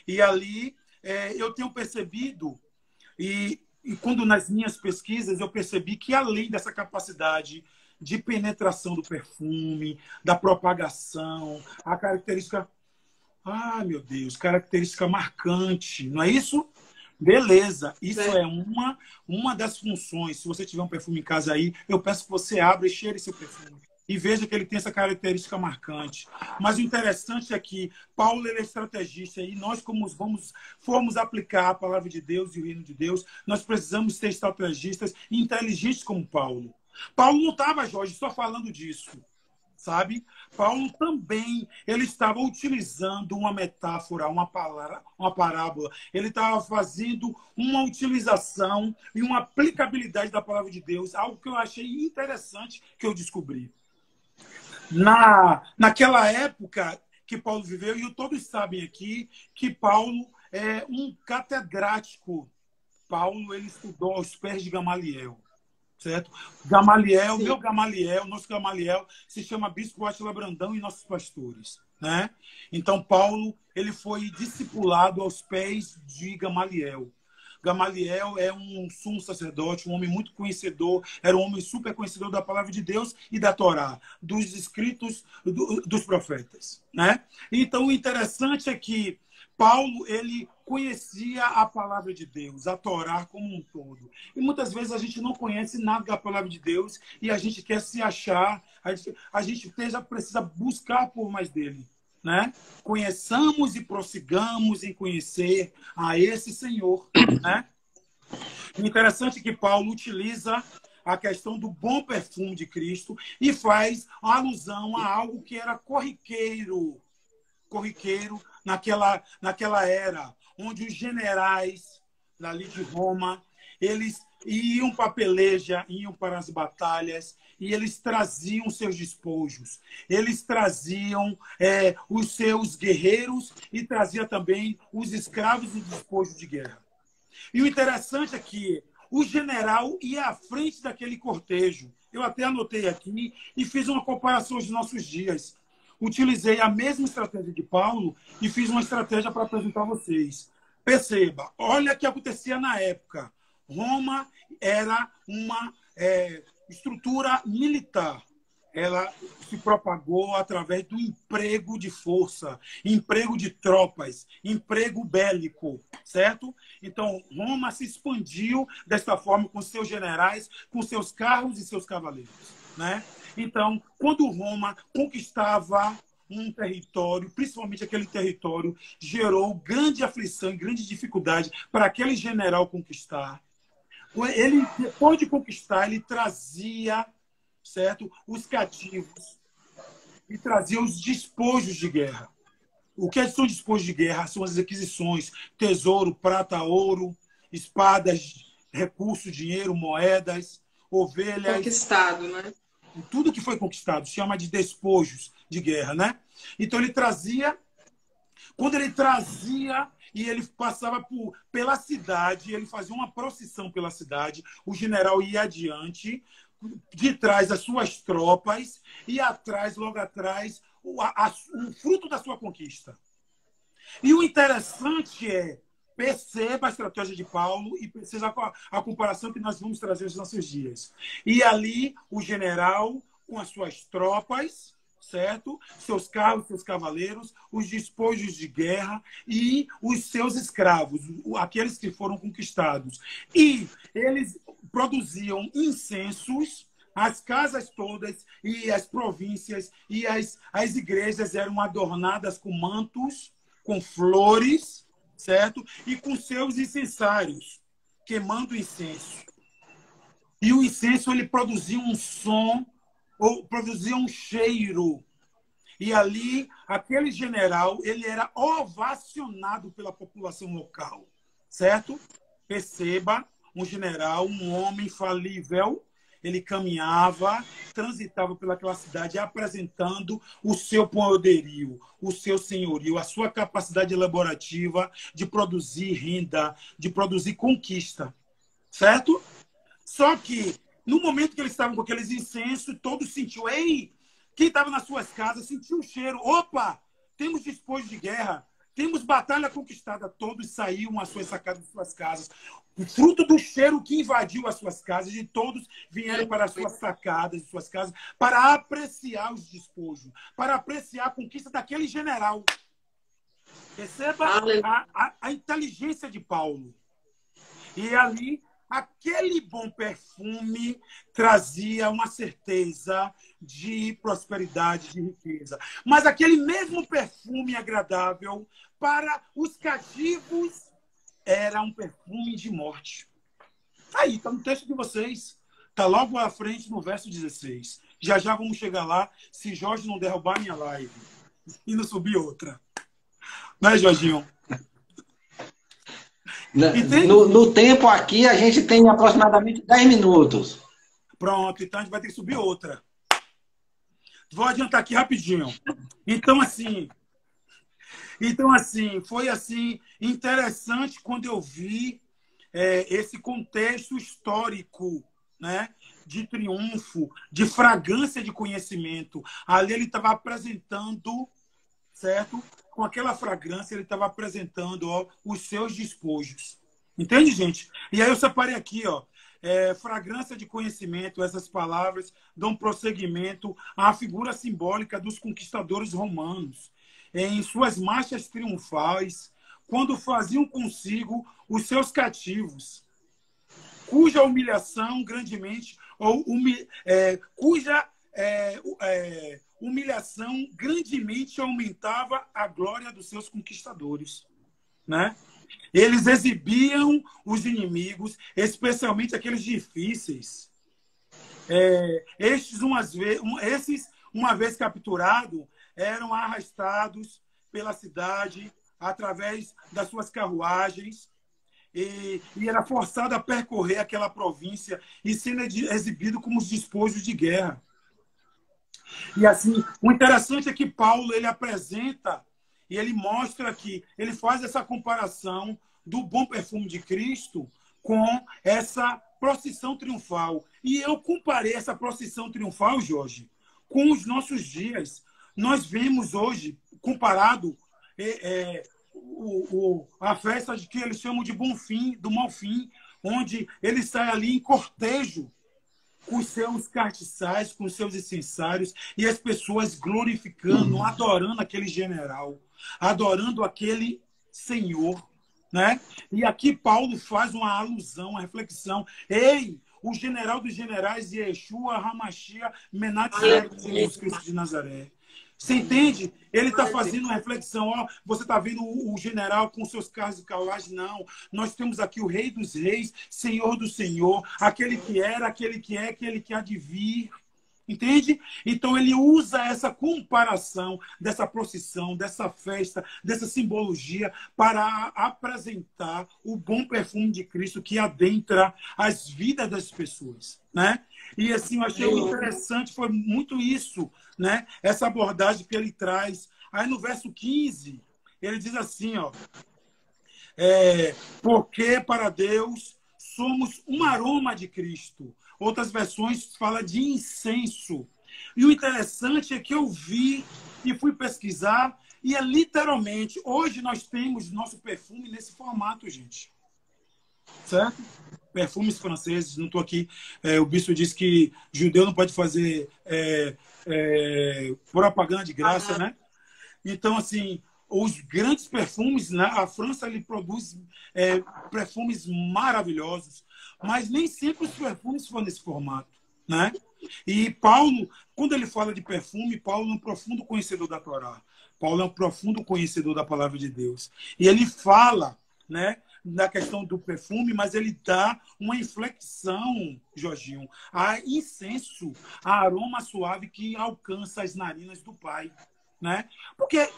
E ali eu tenho percebido, e quando nas minhas pesquisas eu percebi que além dessa capacidade de penetração do perfume, da propagação, a característica... Ah, meu Deus, característica marcante, não é isso? Beleza, isso é uma das funções. Se você tiver um perfume em casa aí, eu peço que você abra e cheire esse perfume. E veja que ele tem essa característica marcante. Mas o interessante é que Paulo ele é estrategista e nós, como formos aplicar a palavra de Deus e o reino de Deus, nós precisamos ser estrategistas e inteligentes como Paulo. Paulo não estava, Jorge, só falando disso. Sabe? Paulo também ele estava utilizando uma metáfora, uma parábola. Ele estava fazendo uma utilização e uma aplicabilidade da palavra de Deus, algo que eu achei interessante que eu descobri. Naquela época que Paulo viveu, e todos sabem aqui que Paulo é um catedrático. Paulo ele estudou aos pés de Gamaliel. Certo? Gamaliel, nosso Gamaliel, se chama Bispo Átila Brandão e nossos pastores. Né? Então, Paulo ele foi discipulado aos pés de Gamaliel. Gamaliel é um sumo sacerdote, um homem muito conhecedor, era um homem super conhecedor da palavra de Deus e da Torá, dos escritos dos profetas. Né? Então, o interessante é que Paulo, ele conhecia a palavra de Deus, a Torá como um todo. E muitas vezes a gente não conhece nada da palavra de Deus e a gente quer se achar, a gente precisa buscar por mais dele. Né? Conheçamos e prossigamos em conhecer a esse Senhor. Né? O interessante é que Paulo utiliza a questão do bom perfume de Cristo e faz alusão a algo que era corriqueiro naquela era, onde os generais ali de Roma, eles iam para a peleja, iam para as batalhas, e eles traziam seus despojos. Eles traziam os seus guerreiros e traziam também os escravos e despojos de guerra. E o interessante é que o general ia à frente daquele cortejo. Eu até anotei aqui e fiz uma comparação dos nossos dias. Utilizei a mesma estratégia de Paulo e fiz uma estratégia para apresentar a vocês. Perceba, olha o que acontecia na época. Roma era uma estrutura militar. Ela se propagou através do emprego de força, emprego de tropas, emprego bélico, certo? Então, Roma se expandiu desta forma com seus generais, com seus carros e seus cavaleiros, né? Então, quando Roma conquistava um território, principalmente aquele território, gerou grande aflição e grande dificuldade para aquele general conquistar. Ele, depois de conquistar, ele trazia, certo, os cativos e trazia os despojos de guerra. O que são despojos de guerra? São as aquisições, tesouro, prata, ouro, espadas, recursos, dinheiro, moedas, ovelhas. Conquistado, né? Tudo que foi conquistado, chama de despojos de guerra, né? Então ele trazia, quando ele trazia e ele passava pela cidade, ele fazia uma procissão pela cidade, o general ia adiante, de trás as suas tropas e atrás, logo atrás, o fruto da sua conquista. E o interessante é, perceba a estratégia de Paulo e perceba a comparação que nós vamos trazer nos nossos dias. E ali, o general, com as suas tropas, certo? Seus carros, seus cavaleiros, os despojos de guerra e os seus escravos, aqueles que foram conquistados. E eles produziam incensos, as casas todas e as províncias e as igrejas eram adornadas com mantos, com flores, certo? E com seus incensários, queimando incenso. E o incenso ele produzia um som, ou produzia um cheiro. E ali, aquele general, ele era ovacionado pela população local, certo? Perceba, um general, um homem falível, ele caminhava, transitava pelaquela cidade, apresentando o seu poderio, o seu senhorio, a sua capacidade elaborativa de produzir renda, de produzir conquista, certo? Só que, no momento que eles estavam com aqueles incensos, todos sentiam, ei, quem estava nas suas casas sentiu o cheiro, opa, temos despojo de guerra, Temos batalha conquistada, todos saíam às suas sacadas de suas casas. O fruto do cheiro que invadiu as suas casas, e todos vieram para as suas sacadas de suas casas para apreciar os despojos, para apreciar a conquista daquele general. Perceba a inteligência de Paulo. E ali, aquele bom perfume trazia uma certeza de prosperidade, de riqueza. Mas aquele mesmo perfume agradável para os cativos era um perfume de morte. Aí, está no texto de vocês. Está logo à frente no verso 16. Já já vamos chegar lá, se Jorge não derrubar minha live e não subir outra. Não é, Jorginho? No tempo aqui, a gente tem aproximadamente 10 minutos. Pronto, então a gente vai ter que subir outra. Vou adiantar aqui rapidinho. Então, assim, foi assim interessante quando eu vi esse contexto histórico, né, de triunfo, de fragrância de conhecimento. Ali ele estava apresentando, certo? Com aquela fragrância, ele estava apresentando, ó, os seus despojos. Entende, gente? E aí eu separei aqui, ó, fragrância de conhecimento. Essas palavras dão prosseguimento à figura simbólica dos conquistadores romanos, em suas marchas triunfais, quando faziam consigo os seus cativos, cuja humilhação grandemente, humilhação grandemente aumentava a glória dos seus conquistadores, né? Eles exibiam os inimigos, especialmente aqueles difíceis. Esses, uma vez capturados, eram arrastados pela cidade através das suas carruagens e era forçado a percorrer aquela província e sendo exibido como os despojos de guerra. E assim, o interessante é que Paulo ele apresenta e ele mostra que ele faz essa comparação do bom perfume de Cristo com essa procissão triunfal. E eu comparei essa procissão triunfal, Jorge, com os nossos dias. Nós vemos hoje, comparado, a festa de que eles chamam de Bom Fim, do Mau Fim, onde ele sai ali em cortejo com os seus castiçais, com os seus incensários, e as pessoas glorificando, adorando aquele general, adorando aquele senhor, né? E aqui Paulo faz uma alusão, uma reflexão. Ei, o general dos generais, Yeshua HaMashiach Menat Jesus Cristo de Nazaré. Você entende? Ele está fazendo uma reflexão. Ó, você está vendo o general com seus carros e carruagens? Não. Nós temos aqui o Rei dos Reis, Senhor do Senhor, aquele que era, aquele que é, aquele que há de vir. Entende? Então ele usa essa comparação dessa procissão, dessa festa, dessa simbologia para apresentar o bom perfume de Cristo que adentra as vidas das pessoas, né? E assim, eu achei interessante, foi muito isso, né? Essa abordagem que ele traz. Aí no verso 15, ele diz assim, ó, porque para Deus somos um aroma de Cristo. Outras versões falam de incenso. E o interessante é que eu vi e fui pesquisar, e é literalmente, hoje nós temos nosso perfume nesse formato, gente. Certo? Perfumes franceses, não estou aqui. O bispo disse que judeu não pode fazer propaganda de graça, né? Então, assim, os grandes perfumes, né? A França ele produz perfumes maravilhosos, mas nem sempre os perfumes foram nesse formato, né? E Paulo, quando ele fala de perfume, Paulo é um profundo conhecedor da Torá. Paulo é um profundo conhecedor da palavra de Deus. E ele fala, né, na questão do perfume, mas ele dá uma inflexão, Jorginho, a incenso, a aroma suave que alcança as narinas do Pai, né? Porque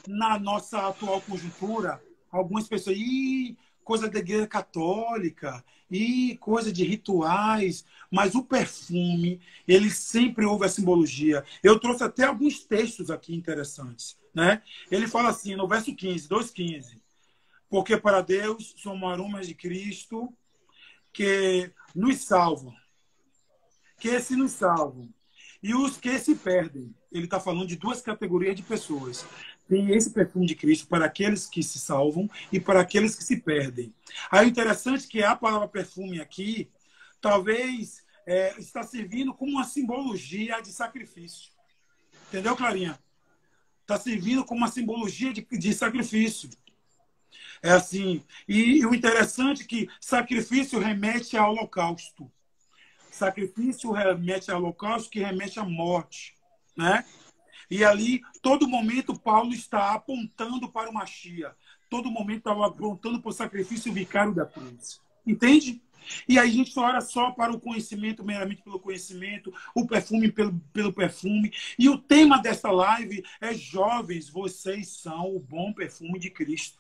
na nossa atual conjuntura, algumas pessoas, coisa da igreja católica, coisa de rituais, mas o perfume, ele sempre houve a simbologia. Eu trouxe até alguns textos aqui interessantes, né? Ele fala assim, no verso 15, 2,15, porque para Deus somos aromas de Cristo que nos salvam, que se nos salvam, E os que se perdem. Ele está falando de duas categorias de pessoas. Tem esse perfume de Cristo para aqueles que se salvam e para aqueles que se perdem. Aí o interessante é que a palavra perfume aqui, talvez está servindo como uma simbologia de sacrifício. Entendeu, Clarinha? Está servindo como uma simbologia de sacrifício. É assim. E o interessante é que sacrifício remete ao holocausto. Sacrifício remete ao holocausto, que remete à morte, né? E ali, todo momento, Paulo está apontando para o Machia. Todo momento estava apontando para o sacrifício vicário da cruz. Entende? E aí a gente ora só para o conhecimento, meramente pelo conhecimento, o perfume pelo perfume. E o tema desta live é: jovens, vocês são o bom perfume de Cristo.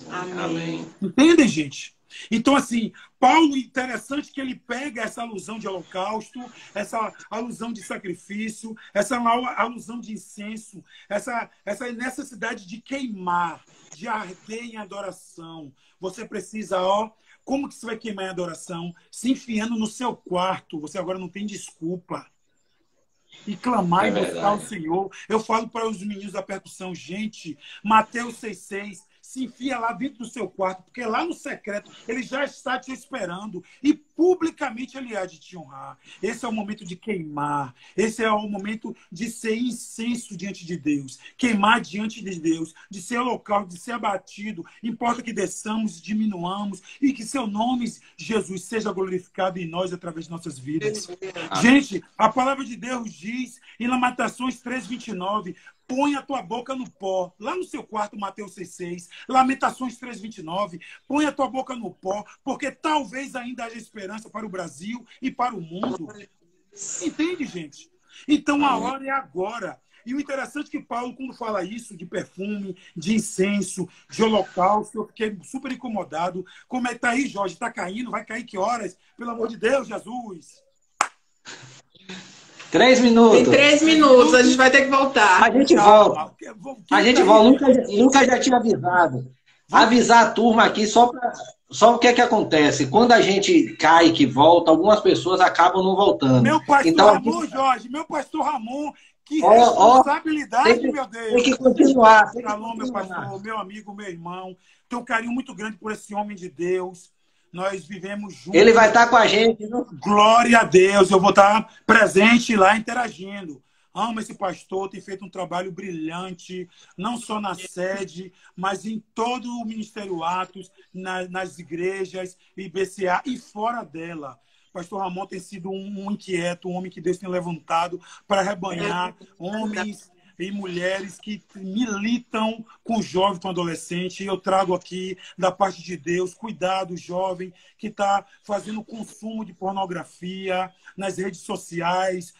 Amém. Entendem, gente? Então, assim, Paulo, interessante que ele pega essa alusão de holocausto, essa alusão de sacrifício, essa alusão de incenso, essa necessidade de queimar, de arder em adoração. Você precisa, como que você vai queimar em adoração? Se enfiando no seu quarto. Você agora não tem desculpa. E clamar e buscar ao Senhor. Eu falo para os meninos da percussão, gente, Mateus 6,6, se enfia lá dentro do seu quarto, porque lá no secreto ele já está te esperando e publicamente ele há de te honrar. Esse é o momento de queimar. Esse é o momento de ser incenso diante de Deus. Queimar diante de Deus, de ser holocausto, de ser abatido. Importa que desçamos, diminuamos e que seu nome, Jesus, seja glorificado em nós através de nossas vidas. Gente, a palavra de Deus diz em Lamentações 3:29, põe a tua boca no pó. Lá no seu quarto, Mateus 6,6. Lamentações 3:29. Põe a tua boca no pó, porque talvez ainda haja esperança para o Brasil e para o mundo. Entende, gente? Então a hora é agora. E o interessante é que Paulo, quando fala isso de perfume, de incenso, de holocausto, eu fiquei super incomodado. Como é que tá aí, Jorge? Tá caindo? Vai cair que horas? Pelo amor de Deus, Jesus! 3 minutos. Em 3 minutos, a gente vai ter que voltar. A gente volta. A gente volta. Lucas já tinha avisado. Avisar a turma aqui só o que é que acontece. Quando a gente cai que volta, algumas pessoas acabam não voltando. Meu pastor então, Ramon, Jorge, meu pastor Ramon, que responsabilidade, meu Deus. Tem que continuar. Shalom, meu pastor, meu amigo, meu irmão. Tenho um carinho muito grande por esse homem de Deus. Nós vivemos juntos. Ele vai estar com a gente. Não? Glória a Deus. Eu vou estar presente lá interagindo. Amo esse pastor, tem feito um trabalho brilhante, não só na sede, mas em todo o Ministério Atos, nas igrejas, IBCA e fora dela. Pastor Ramon tem sido um inquieto, um homem que Deus tem levantado para rebanhar homens e mulheres que militam com jovem, com adolescente. E eu trago aqui, da parte de Deus, cuidado, jovem, que está fazendo consumo de pornografia nas redes sociais.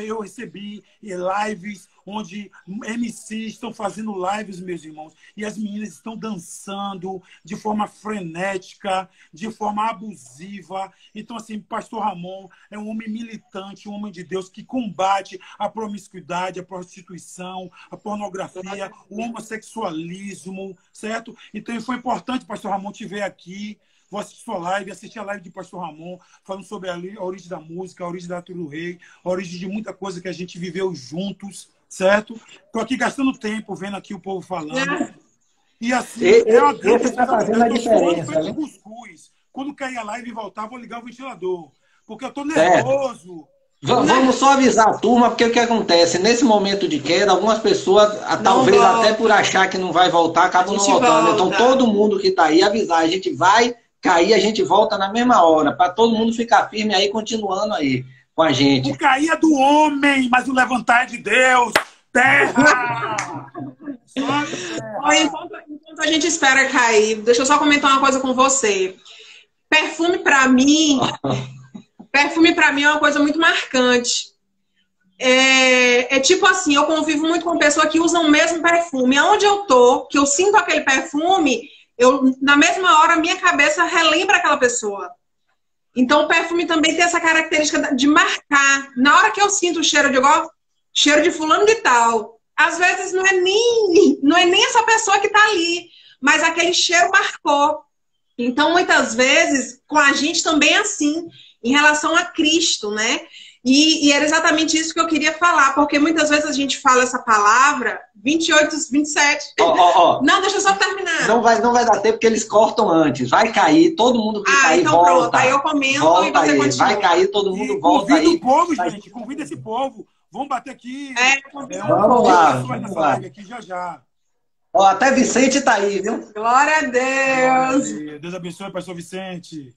Eu recebi lives onde MCs estão fazendo lives, meus irmãos, e as meninas estão dançando de forma frenética, de forma abusiva. Então, assim, pastor Ramon é um homem militante, um homem de Deus que combate a promiscuidade, a prostituição, a pornografia, o homossexualismo, certo? Então, foi importante, pastor Ramon, te ver aqui. Vou assistir sua live, assistir a live de pastor Ramon, falando sobre a origem da música, a origem da Arthur do Rei, a origem de muita coisa que a gente viveu juntos, certo? Estou aqui gastando tempo, vendo aqui o povo falando. E assim, uma grande está fazendo a diferença. Né? Quando cair a live e voltar, vou ligar o ventilador. Porque eu estou nervoso. Vamos só avisar a turma, porque o que acontece? Nesse momento de queda, algumas pessoas, talvez até por achar que não vai voltar, acabam não voltando. Então, todo mundo que está aí, avisar, a gente vai cair, a gente volta na mesma hora, para todo mundo ficar firme aí, continuando aí com a gente. O cair é do homem, mas o levantar é de Deus. Terra! Enquanto a gente espera cair, deixa eu só comentar uma coisa com você. Perfume para mim é uma coisa muito marcante. É tipo assim, eu convivo muito com pessoas que usam o mesmo perfume. Aonde eu tô, que eu sinto aquele perfume, na mesma hora, a minha cabeça relembra aquela pessoa. Então, o perfume também tem essa característica de marcar. Na hora que eu sinto o cheiro, eu digo, ó, cheiro de fulano de tal. Às vezes não é nem essa pessoa que está ali, mas aquele cheiro marcou. Então, muitas vezes, com a gente também é assim, em relação a Cristo, né? E era exatamente isso que eu queria falar, porque muitas vezes a gente fala essa palavra 28, 27. Não, deixa eu só terminar. Não vai dar tempo porque eles cortam antes. Vai cair, todo mundo que cair então volta. Pronto, aí eu comento volta e você aí. continua. Vai cair, todo mundo volta aí. Convida o povo, gente. Convida esse povo. Vamos bater aqui. Vamos lá. Aqui já. Até Vicente tá aí, viu? Glória a Deus. Deus abençoe, pastor Vicente.